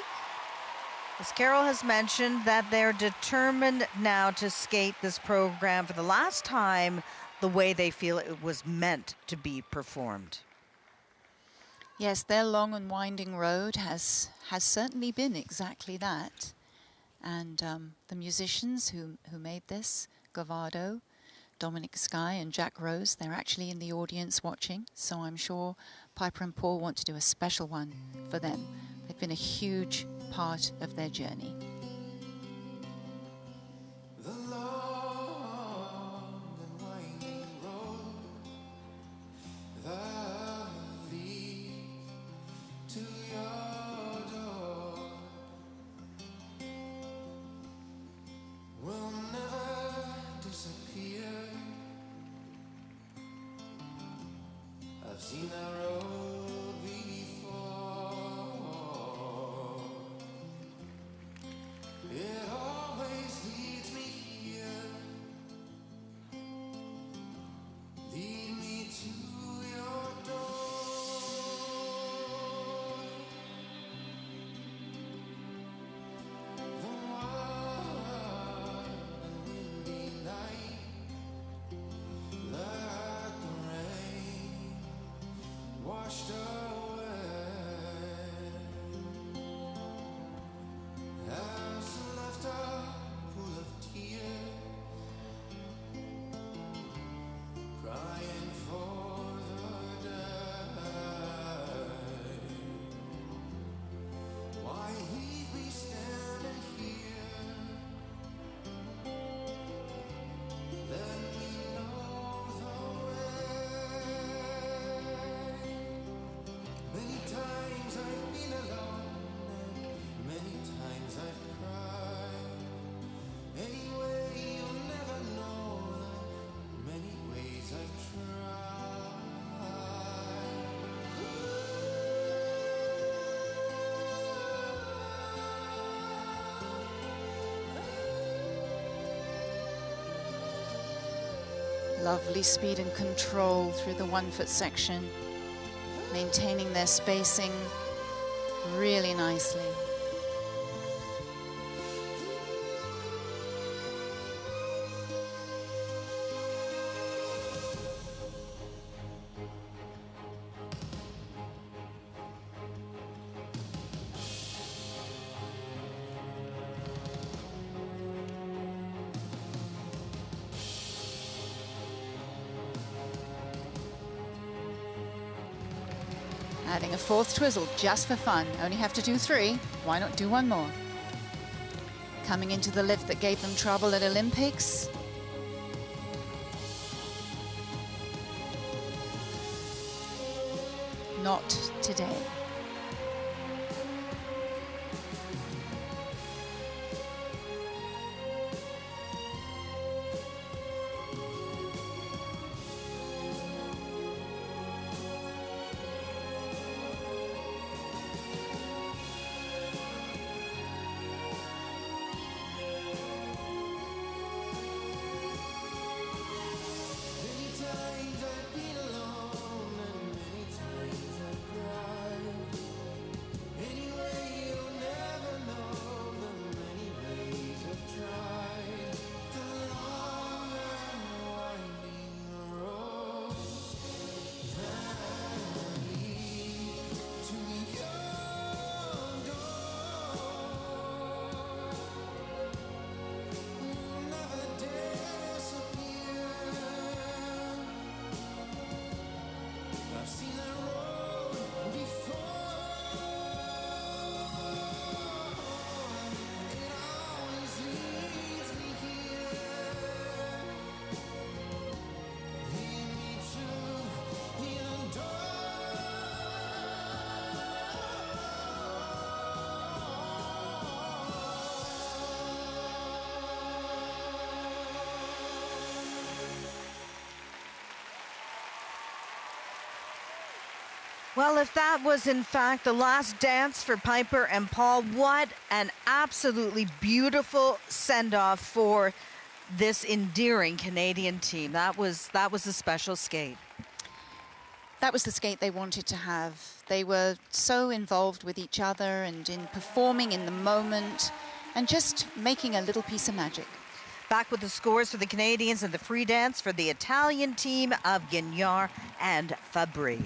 as Carol has mentioned, that they're determined now to skate this program for the last time the way they feel it was meant to be performed. Yes, their long and winding road has certainly been exactly that. And the musicians who made this, Gavado, Dominic Skye and Jack Rose, they're actually in the audience watching. So I'm sure Piper and Paul want to do a special one for them. They've been a huge part of their journey. Seen that road before. Lovely speed and control through the 1-foot section, maintaining their spacing really nicely. Adding a 4th twizzle just for fun. Only have to do 3. Why not do 1 more? Coming into the lift that gave them trouble at Olympics. Not today. Well, if that was in fact the last dance for Piper and Paul, what an absolutely beautiful send-off for this endearing Canadian team. That was a special skate. That was the skate they wanted to have. They were so involved with each other and in performing in the moment and just making a little piece of magic. Back with the scores for the Canadians and the free dance for the Italian team of Guignard and Fabry.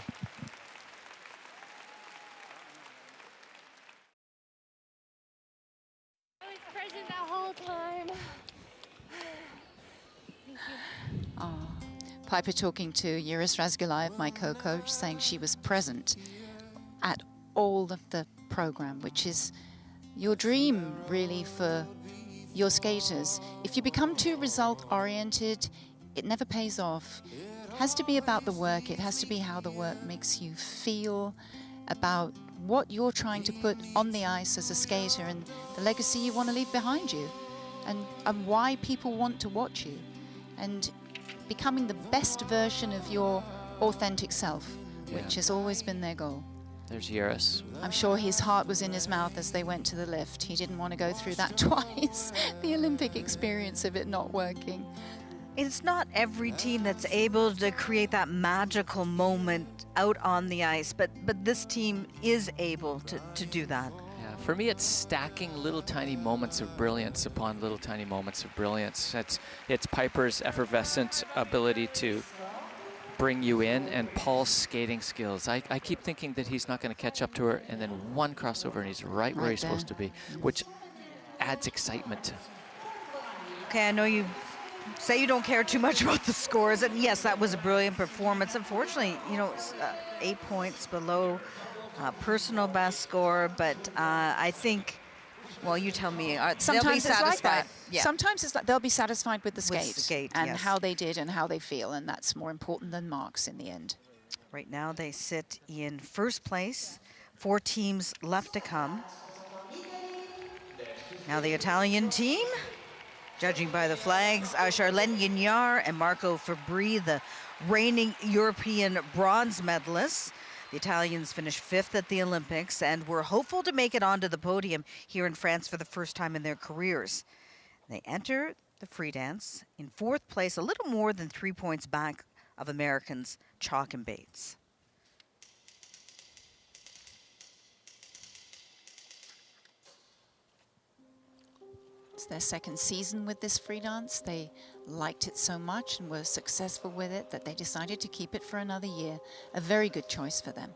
Piper talking to Iris Razgulaev, my co-coach, saying she was present at all of the program, which is your dream, really, for your skaters. If you become too result-oriented, it never pays off. It has to be about the work. It has to be how the work makes you feel, about what you're trying to put on the ice as a skater and the legacy you want to leave behind you, and why people want to watch you. And becoming the best version of your authentic self, which has always been their goal. There's Iris. I'm sure his heart was in his mouth as they went to the lift. He didn't want to go through that twice, the Olympic experience of it not working. It's not every team that's able to create that magical moment out on the ice, but this team is able to do that. Yeah, for me, it's stacking little tiny moments of brilliance upon little tiny moments of brilliance. It's Piper's effervescent ability to bring you in, and Paul's skating skills. I keep thinking that he's not going to catch up to her, and then one crossover and he's right where he's supposed to be, which adds excitement. Okay, I know you say you don't care too much about the scores, and yes, that was a brilliant performance. Unfortunately, you know, 8 points below personal best score, but I think, well, you tell me, they'll be satisfied. Like that. Yeah. Sometimes it's like they'll be satisfied with the skate, and yes, how they did and how they feel, and that's more important than marks in the end. Right now they sit in first place, 4 teams left to come. Now the Italian team, judging by the flags, Charlène Guignard and Marco Fabry, the reigning European bronze medalists. The Italians finished 5th at the Olympics and were hopeful to make it onto the podium here in France for the first time in their careers. They enter the free dance. In fourth place, a little more than 3 points back of Americans Chalk and Bates. It's their second season with this free dance. They liked it so much and were successful with it that they decided to keep it for another year. A very good choice for them.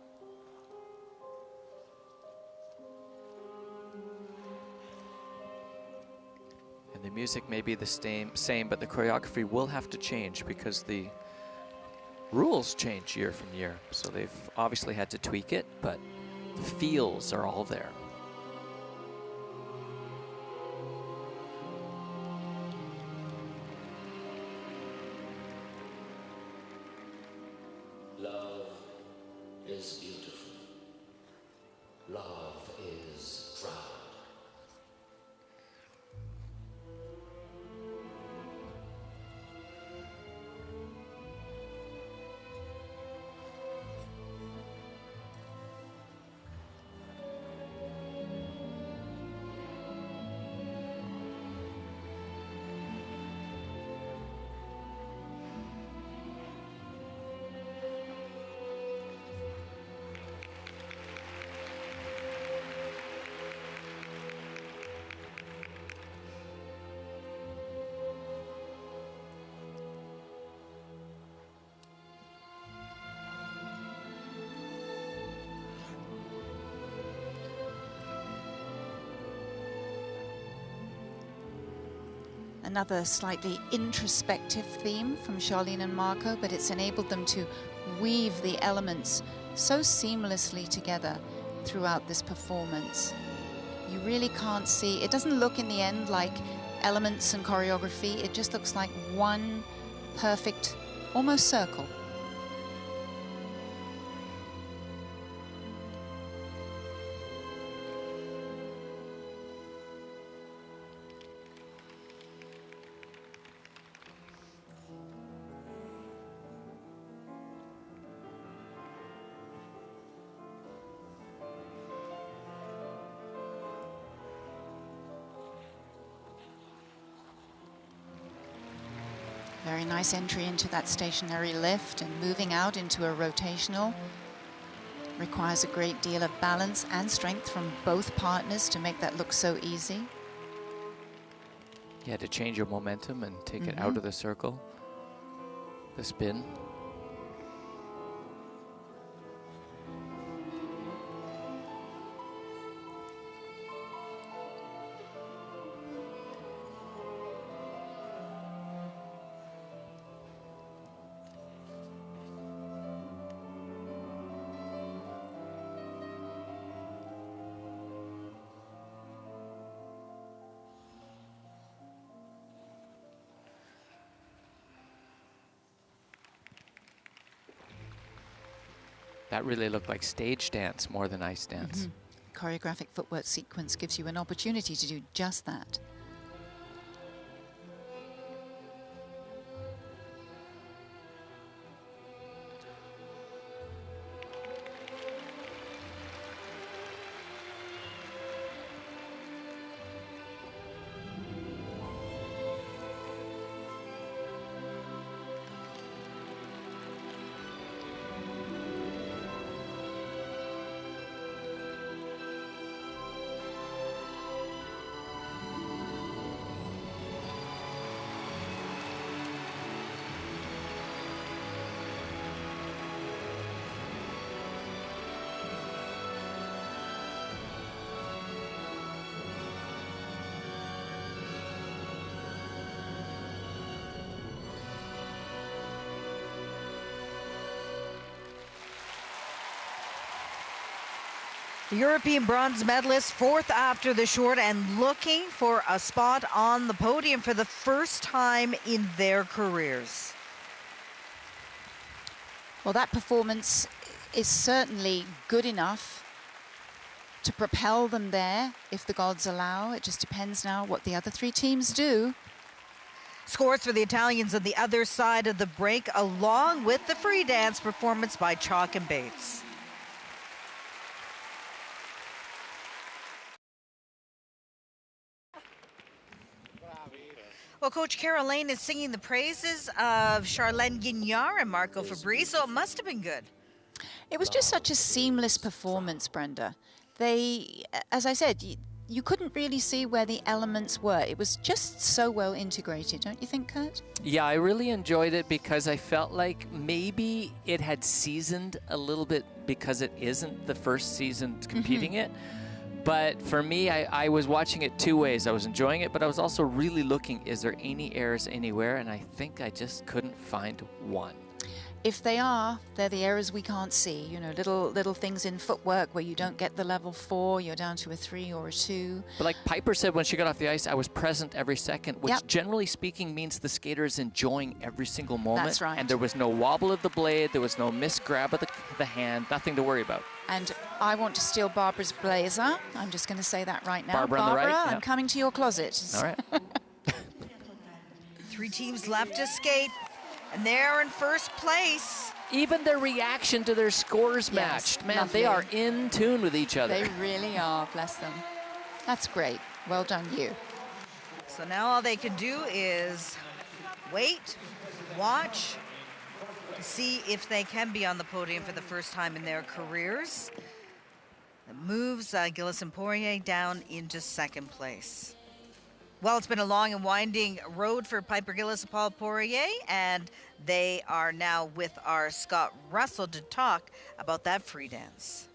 And the music may be the same, but the choreography will have to change because the rules change year from year. So they've obviously had to tweak it, but the feels are all there. Love is beautiful. Love is proud. Another slightly introspective theme from Charlene and Marco, but it's enabled them to weave the elements so seamlessly together throughout this performance. You really can't see, it doesn't look in the end like elements and choreography, it just looks like one perfect, almost circle. Very nice entry into that stationary lift and moving out into a rotational. Requires a great deal of balance and strength from both partners to make that look so easy. You had to change your momentum and take it out of the circle. The spin. That really looked like stage dance more than ice dance. Choreographic footwork sequence gives you an opportunity to do just that. The European bronze medalist, fourth after the short and looking for a spot on the podium for the first time in their careers. Well, that performance is certainly good enough to propel them there if the gods allow. It just depends now what the other three teams do. Scores for the Italians on the other side of the break, along with the free dance performance by Chalk and Bates. Well, Coach Caroline is singing the praises of Charlene Guignard and Marco Fabri, so it must have been good. It was just such a seamless performance, Brenda. They, as I said, you couldn't really see where the elements were. It was just so well integrated, don't you think, Kurt? Yeah, I really enjoyed it because I felt like maybe it had seasoned a little bit because it isn't the first season competing it. But for me, I was watching it two ways. I was enjoying it, but I was also really looking, is there any errors anywhere? And I think I just couldn't find one. If they are, they're the errors we can't see. You know, little things in footwork where you don't get the level 4, you're down to a 3 or a 2. But like Piper said when she got off the ice, I was present every second, which Yep. generally speaking means the skater is enjoying every single moment. That's right. And there was no wobble of the blade, there was no misgrab of the hand, nothing to worry about. And I want to steal Barbara's blazer. I'm just going to say that right now. Barbara on the right, I'm yeah. coming to your closet. All right. 3 teams left to skate, and they're in first place. Even their reaction to their scores matched. Man, lovely. they are in tune with each other. They really are, bless them. That's great. Well done, you. So now all they can do is wait, watch, to see if they can be on the podium for the first time in their careers. It moves Gillis and Poirier down into second place. Well, it's been a long and winding road for Piper Gillis and Paul Poirier, and they are now with our Scott Russell to talk about that free dance.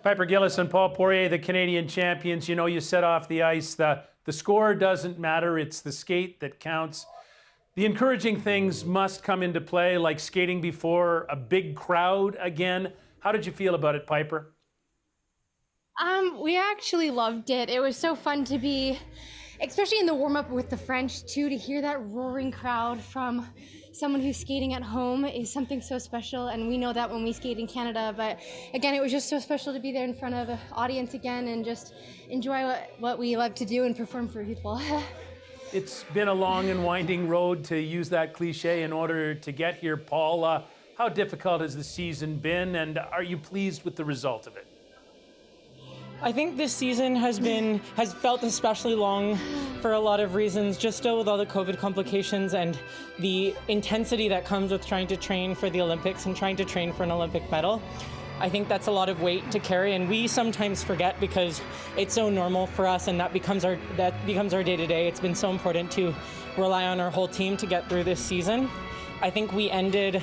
Piper Gillis and Paul Poirier, the Canadian champions. You know, you set off the ice. The score doesn't matter. It's the skate that counts. The encouraging things must come into play, like skating before a big crowd again. How did you feel about it, Piper? We actually loved it. It was so fun to be, especially in the warm-up with the French too, to hear that roaring crowd from someone who's skating at home is something so special, and we know that when we skate in Canada. But again, it was just so special to be there in front of an audience again and just enjoy what we love to do and perform for people. It's been a long and winding road, to use that cliche, in order to get here. Paul, how difficult has the season been, and are you pleased with the result of it? I think this season has felt especially long for a lot of reasons, just still with all the COVID complications and the intensity that comes with trying to train for the Olympics and trying to train for an Olympic medal. I think that's a lot of weight to carry, and we sometimes forget because it's so normal for us, and that becomes our day-to-day. It's been so important to rely on our whole team to get through this season. I think we ended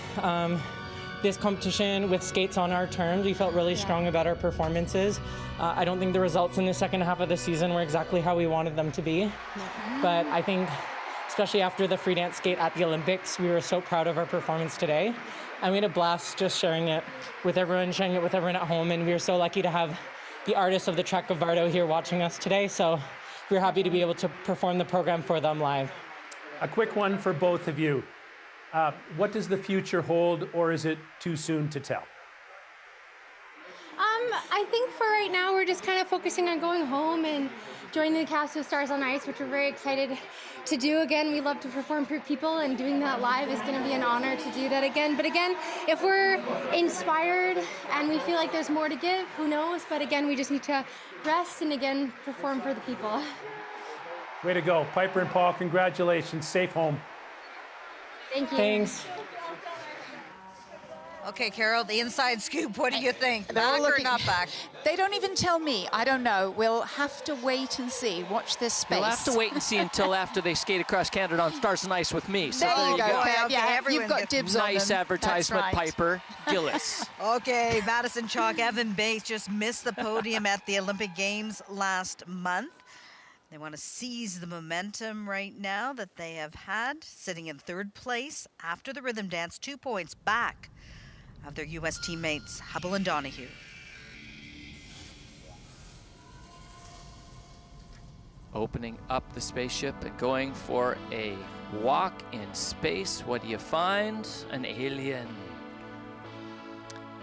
this competition with skates on our terms. We felt really strong about our performances. I don't think the results in the second half of the season were exactly how we wanted them to be. But I think, especially after the free dance skate at the Olympics, we were so proud of our performance today. And we had a blast just sharing it with everyone at home. And we were so lucky to have the artists of the Trek of Vardo here watching us today. So we're happy to be able to perform the program for them live. A quick one for both of you. What does the future hold, or is it too soon to tell? I think for right now, we're just kind of focusing on going home and joining the cast of Stars on Ice, which we're very excited to do again. We love to perform for people, and doing that live is going to be an honor to do that again. But again, if we're inspired and we feel like there's more to give, who knows? But again, we just need to rest and again, perform for the people. Way to go. Piper and Paul, congratulations. Safe home. Thank you. Thanks. Okay, Carol, the inside scoop, what do you think? Back or not back? They don't even tell me. I don't know. We'll have to wait and see. Watch this space. You'll have to wait and see until after they skate across Canada on Stars and Ice with me. So there you go. Okay, you've got dibs on them. Nice advertisement, That's right. Piper Gillis. Okay, Madison Chalk, Evan Bates just missed the podium at the Olympic Games last month. They want to seize the momentum right now that they have had, sitting in third place after the rhythm dance, 2 points back of their U.S. teammates, Hubble and Donahue. Opening up the spaceship and going for a walk in space. What do you find? An alien.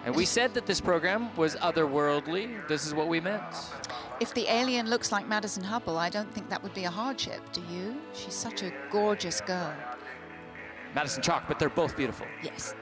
And we said that this program was otherworldly. This is what we meant. If the alien looks like Madison Hubble, I don't think that would be a hardship, do you? She's such a gorgeous girl. Madison Chalk, but they're both beautiful. Yes.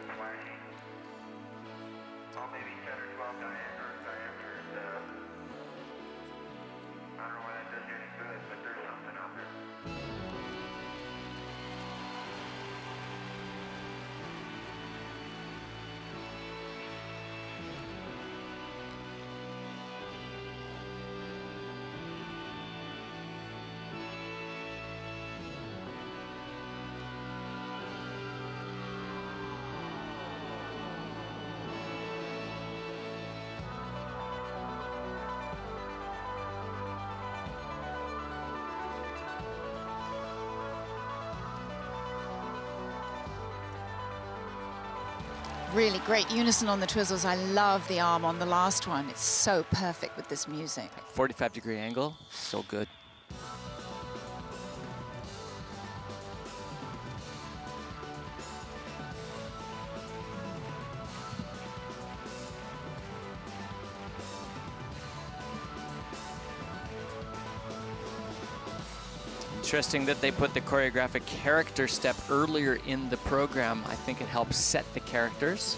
Really great unison on the twizzles. I love the arm on the last one. It's so perfect with this music. 45-degree angle, so good. Interesting that they put the choreographic character step earlier in the program. I think it helps set the characters.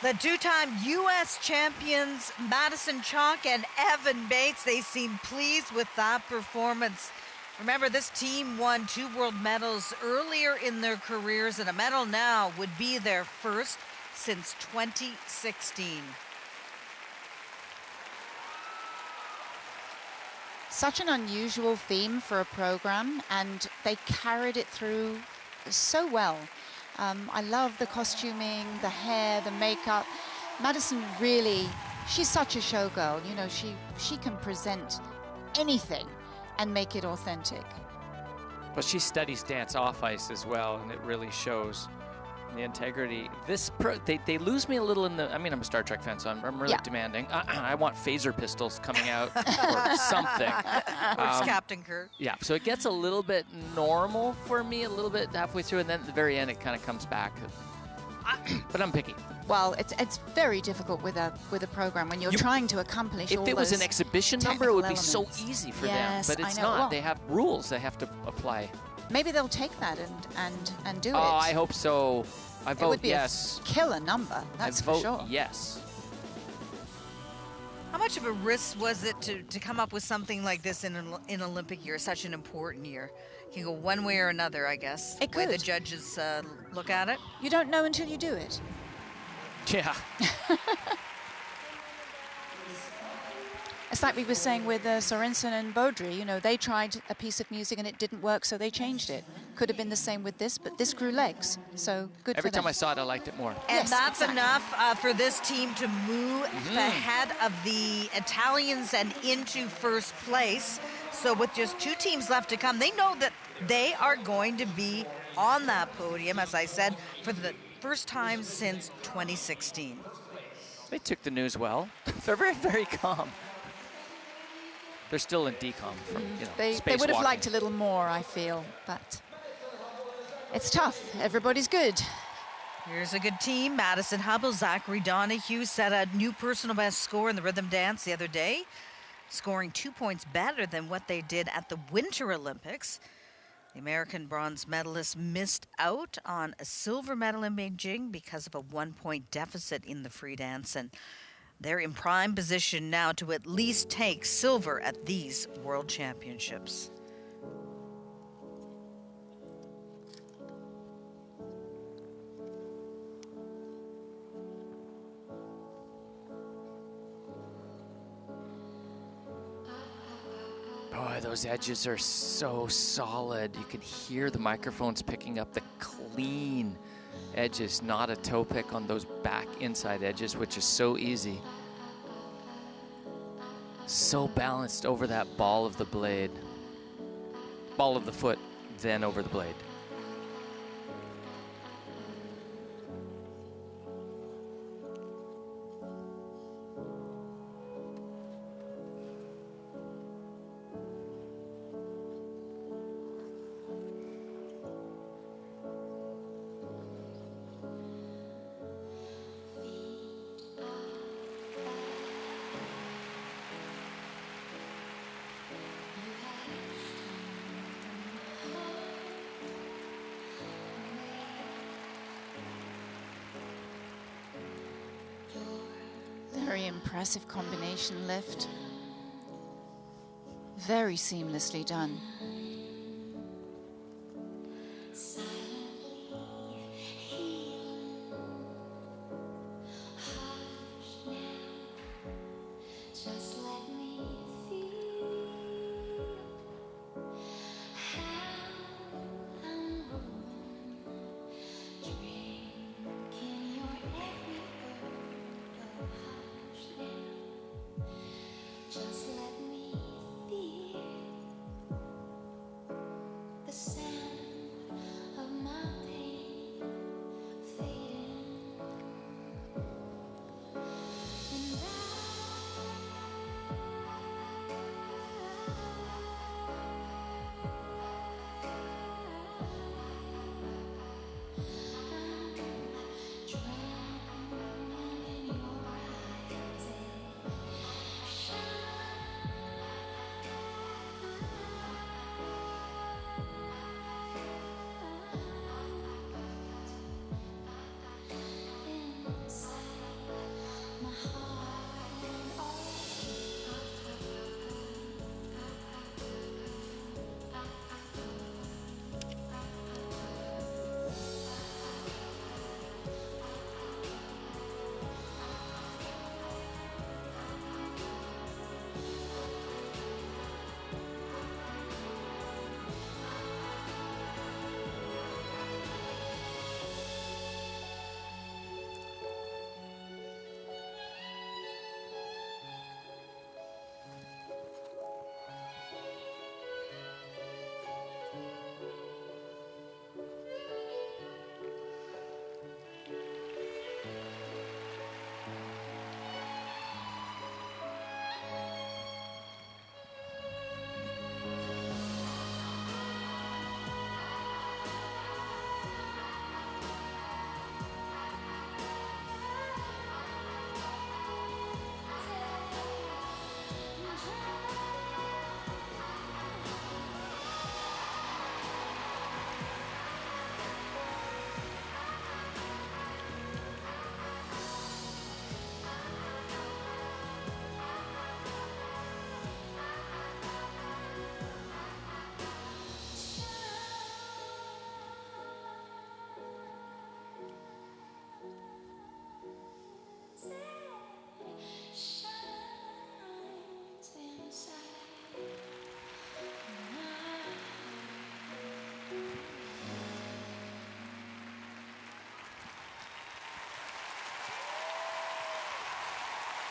The two-time U.S. champions, Madison Chalk and Evan Bates, they seem pleased with that performance. Remember, this team won 2 world medals earlier in their careers, and a medal now would be their first since 2016. Such an unusual theme for a program, and they carried it through so well. I love the costuming, the hair, the makeup. Madison really, she's such a showgirl. You know, she can present anything and make it authentic. But she studies dance off ice as well, and it really shows the integrity. They lose me a little in the, I mean, I'm a Star Trek fan, so I'm really demanding. I want phaser pistols coming out or something. Or Captain Kirk. Yeah, so it gets a little bit normal for me, a little bit halfway through, and then at the very end it kind of comes back. But I'm picky. Well, it's very difficult with a program when you're trying to accomplish all those. If it was an exhibition number, it would be so easy for them. But it's not. Well, they have rules they have to apply. Maybe they'll take that and do it. Oh, I hope so. I vote it would be yes. A killer number, that's for sure. Yes. How much of a risk was it to come up with something like this in an Olympic year, such an important year? It can go one way or another, I guess. It the way could. the judges look at it. You don't know until you do it. Yeah. It's like we were saying with Sorensen and Baudry, you know, they tried a piece of music and it didn't work, so they changed it. Could have been the same with this, but this grew legs, so good for them. Every time I saw it, I liked it more. And that's enough for this team to move ahead of the Italians and into first place. So with just 2 teams left to come, they know that they are going to be on that podium, as I said, for the first time since 2016. They took the news well. They're very, very calm. They're still in decom from, They would have liked a little more, I feel, but it's tough. Everybody's good. Here's a good team. Madison Hubble, Zachary Donahue set a new personal best score in the rhythm dance the other day, scoring 2 points better than what they did at the Winter Olympics. The American bronze medalist missed out on a silver medal in Beijing because of a 1-point deficit in the free dance, and they're in prime position now to at least take silver at these World Championships. Boy, those edges are so solid. You can hear the microphones picking up the clean edges, not a toe pick on those back inside edges, which is so easy. So balanced over that ball of the blade. Ball of the foot, then over the blade. Very impressive combination lift. Very seamlessly done.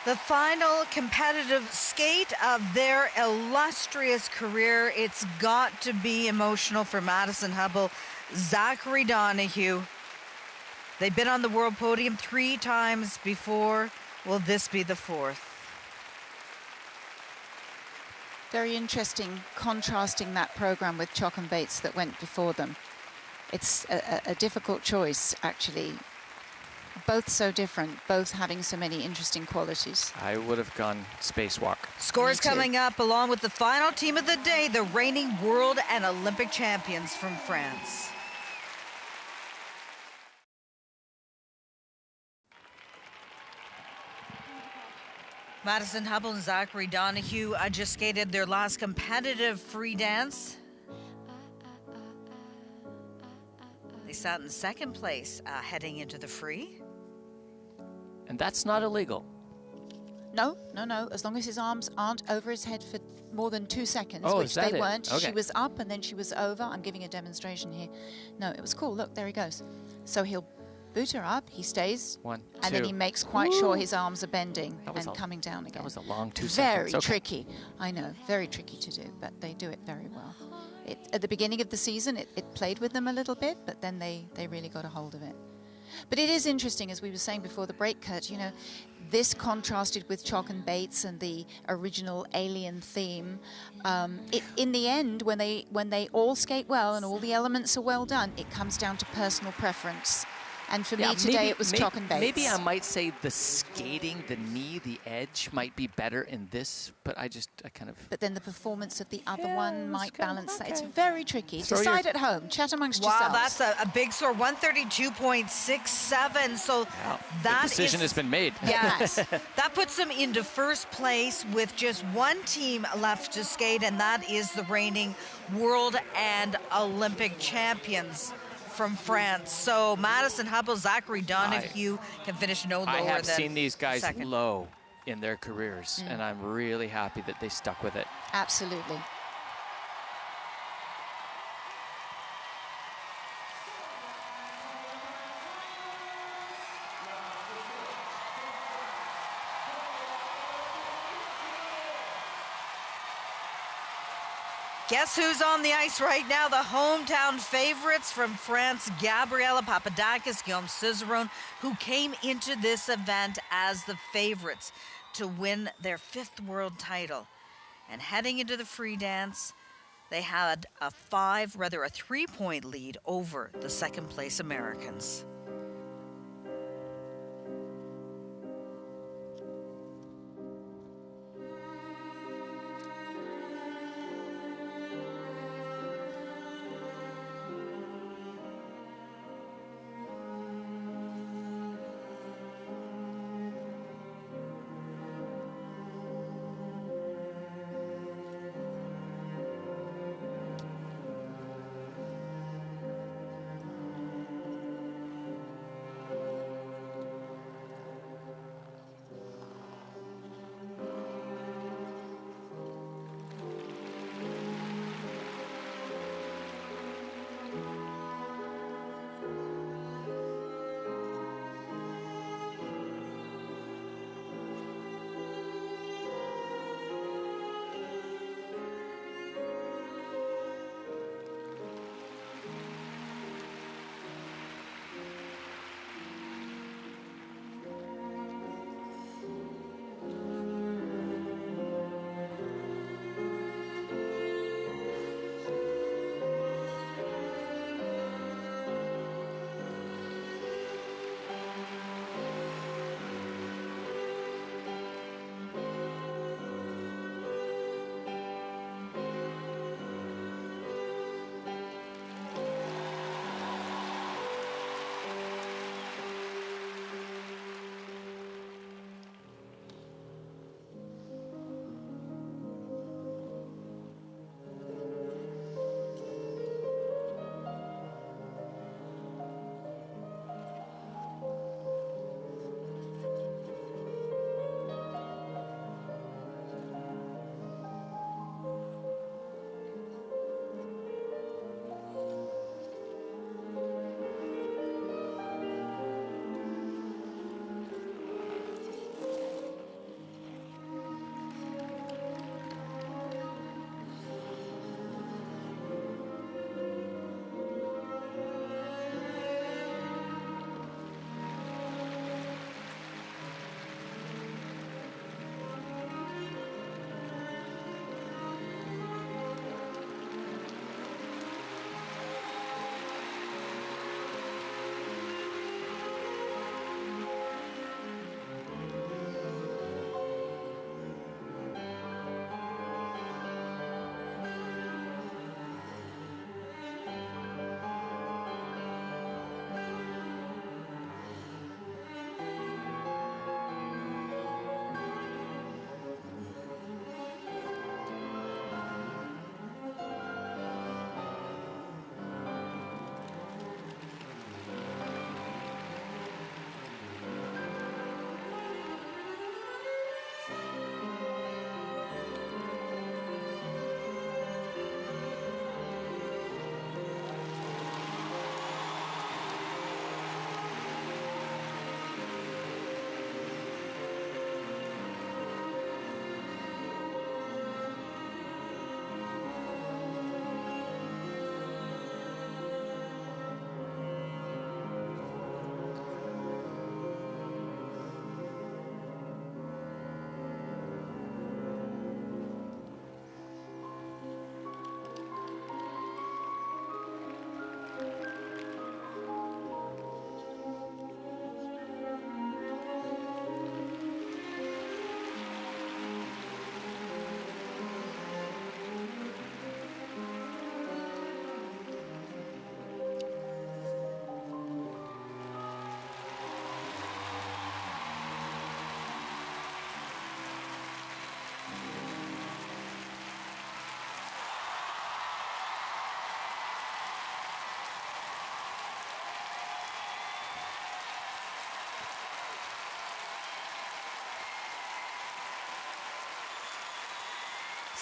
The final competitive skate of their illustrious career. It's got to be emotional for Madison Hubble. Zachary Donahue. They've been on the world podium 3 times before. Will this be the 4th? Very interesting, contrasting that program with Chock and Bates that went before them. It's a difficult choice, actually. Both so different, both having so many interesting qualities. I would have gone spacewalk. Scores coming up along with the final team of the day, the reigning world and Olympic champions from France. Madison Hubble and Zachary Donahue just skated their last competitive free dance. They sat in 2nd place heading into the free. And that's not illegal. No, no, no. As long as his arms aren't over his head for more than 2 seconds, Oh, which is that they it? weren't. Okay. She was up and then she was over. I'm giving a demonstration here. No, it was cool. Look, there he goes. So he'll boot her up. He stays. 1, 2. And then he makes quite sure his arms are bending and coming down again. That was a long 2 Very seconds. Okay. tricky. I know, very tricky to do, but they do it very well. At the beginning of the season, it played with them a little bit, but then they really got a hold of it. But it is interesting, as we were saying before the break, Kurt, you know, this contrasted with Chock and Bates and the original alien theme. In the end, when they all skate well and all the elements are well done, it comes down to personal preference. And for me today, it was Chock and Bates. Maybe I might say the skating, the knee, the edge might be better in this, but I kind of... But then the performance of the other one might balance that. It's very tricky. Throw Decide at home. Chat amongst yourselves. Wow, that's a big score, 132.67. So that the decision has been made. Yes. That puts them into 1st place with just 1 team left to skate, and that is the reigning world and Olympic champions from France. So Madison Hubble, Zachary Donahue can finish no lower than I have seen these guys 2nd. low in their careers, and I'm really happy that they stuck with it. Absolutely. Guess who's on the ice right now? The hometown favorites from France, Gabriela Papadakis, Guillaume Cizeron, who came into this event as the favorites to win their 5th world title. And heading into the free dance, they had a 3-point lead over the 2nd place Americans.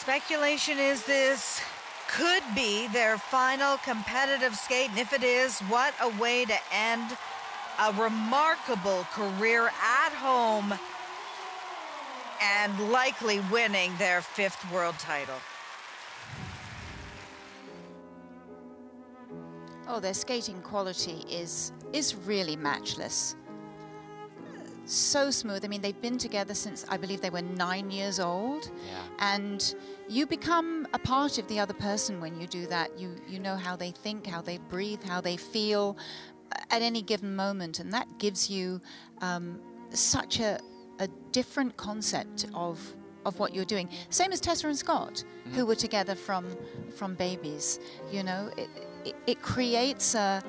Speculation is this could be their final competitive skate, and if it is, what a way to end a remarkable career at home and likely winning their 5th world title. Oh, their skating quality is really matchless. So smooth. I mean, they've been together since I believe they were 9 years old. Yeah. And you become a part of the other person when you do that. You know how they think, how they breathe, how they feel at any given moment, and that gives you such a different concept of what you're doing. Same as Tessa and Scott, who were together from babies. You know, it creates a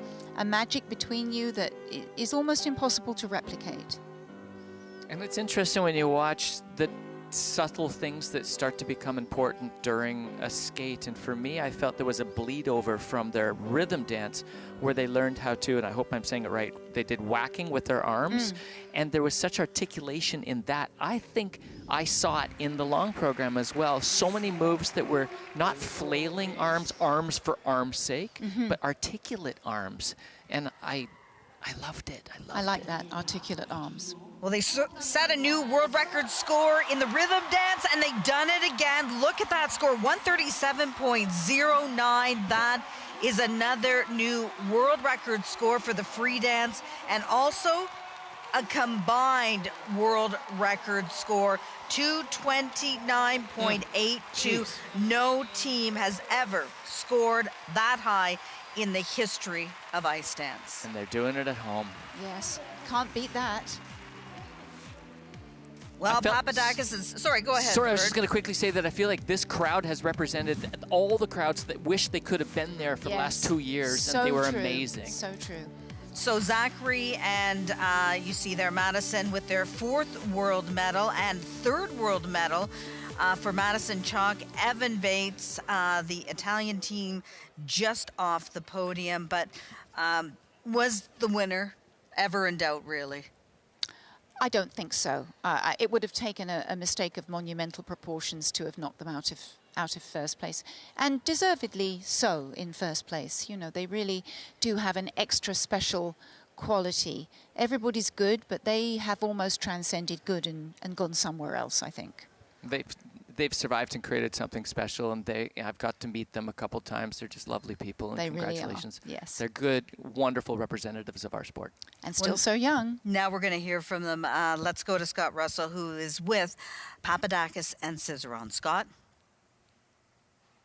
magic between you that is almost impossible to replicate. And it's interesting when you watch the subtle things that start to become important during a skate. And for me, I felt there was a bleed over from their rhythm dance where they learned how to, and I hope I'm saying it right, they did whacking with their arms. And there was such articulation in that. I think I saw it in the long program as well. So many moves that were not flailing arms for arm's sake, but articulate arms. And I loved it. I like that, articulate arms. Well, they set a new world record score in the rhythm dance, and they've done it again. Look at that score, 137.09. That is another new world record score for the free dance, and also a combined world record score, 229.82. No team has ever scored that high in the history of ice dance. And they're doing it at home. Yes, can't beat that. Well, Papadakis is... Sorry, go ahead. Sorry, I was just going to quickly say that I feel like this crowd has represented all the crowds that wish they could have been there for the last 2 years, so and they were true. amazing. So true. So Zachary and you see there Madison with their 4th world medal and 3rd world medal for Madison Chalk. Evan Bates, the Italian team, just off the podium, but was the winner ever in doubt, really? I don't think so. It would have taken a mistake of monumental proportions to have knocked them out of first place, and deservedly so in first place. You know, they really do have an extra special quality. Everybody's good, but they have almost transcended good and gone somewhere else, I think. They've survived and created something special, and I've got to meet them a couple times. They're just lovely people, and they congratulations. Really are. Yes. They're good, wonderful representatives of our sport. And still so young. Now we're going to hear from them. Let's go to Scott Russell, who is with Papadakis and Cizeron. Scott?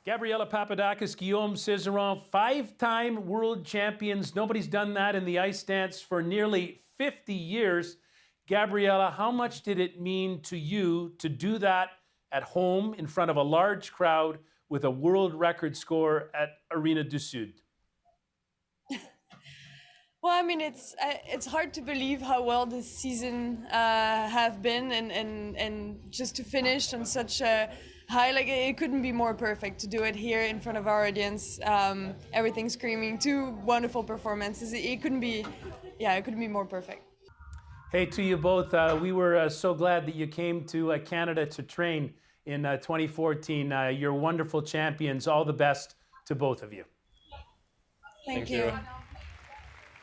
Gabriela Papadakis, Guillaume Cizeron, 5-time world champions. Nobody's done that in the ice dance for nearly 50 years. Gabriela, how much did it mean to you to do that at home in front of a large crowd with a world record score at Arena du Sud? Well, I mean, it's hard to believe how well this season have been, and just to finish on such a high, like it couldn't be more perfect to do it here in front of our audience. Everything screaming, 2 wonderful performances. It couldn't be more perfect. Hey, to you both, we were so glad that you came to Canada to train in 2014. You're wonderful champions. All the best to both of you. Thank you.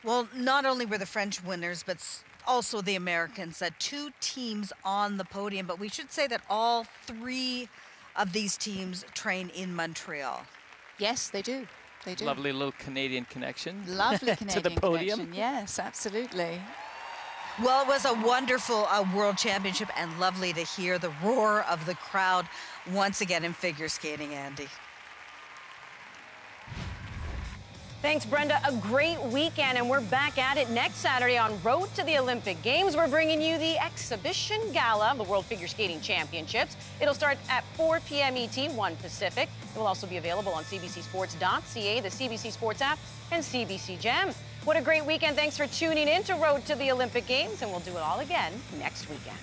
Well, not only were the French winners, but also the Americans. 2 teams on the podium, but we should say that all 3 of these teams train in Montreal. Yes, they do. They do. Lovely little Canadian connection. Lovely Canadian to the podium. Connection. Yes, absolutely. Well, it was a wonderful world championship, and lovely to hear the roar of the crowd once again in figure skating, Andy. Thanks, Brenda. A great weekend, and we're back at it next Saturday on Road to the Olympic Games. We're bringing you the exhibition gala, the World Figure Skating Championships. It'll start at 4 p.m. ET, 1 Pacific. It will also be available on cbcsports.ca, the CBC Sports app, and CBC Gem. What a great weekend. Thanks for tuning in to Road to the Olympic Games, and we'll do it all again next weekend.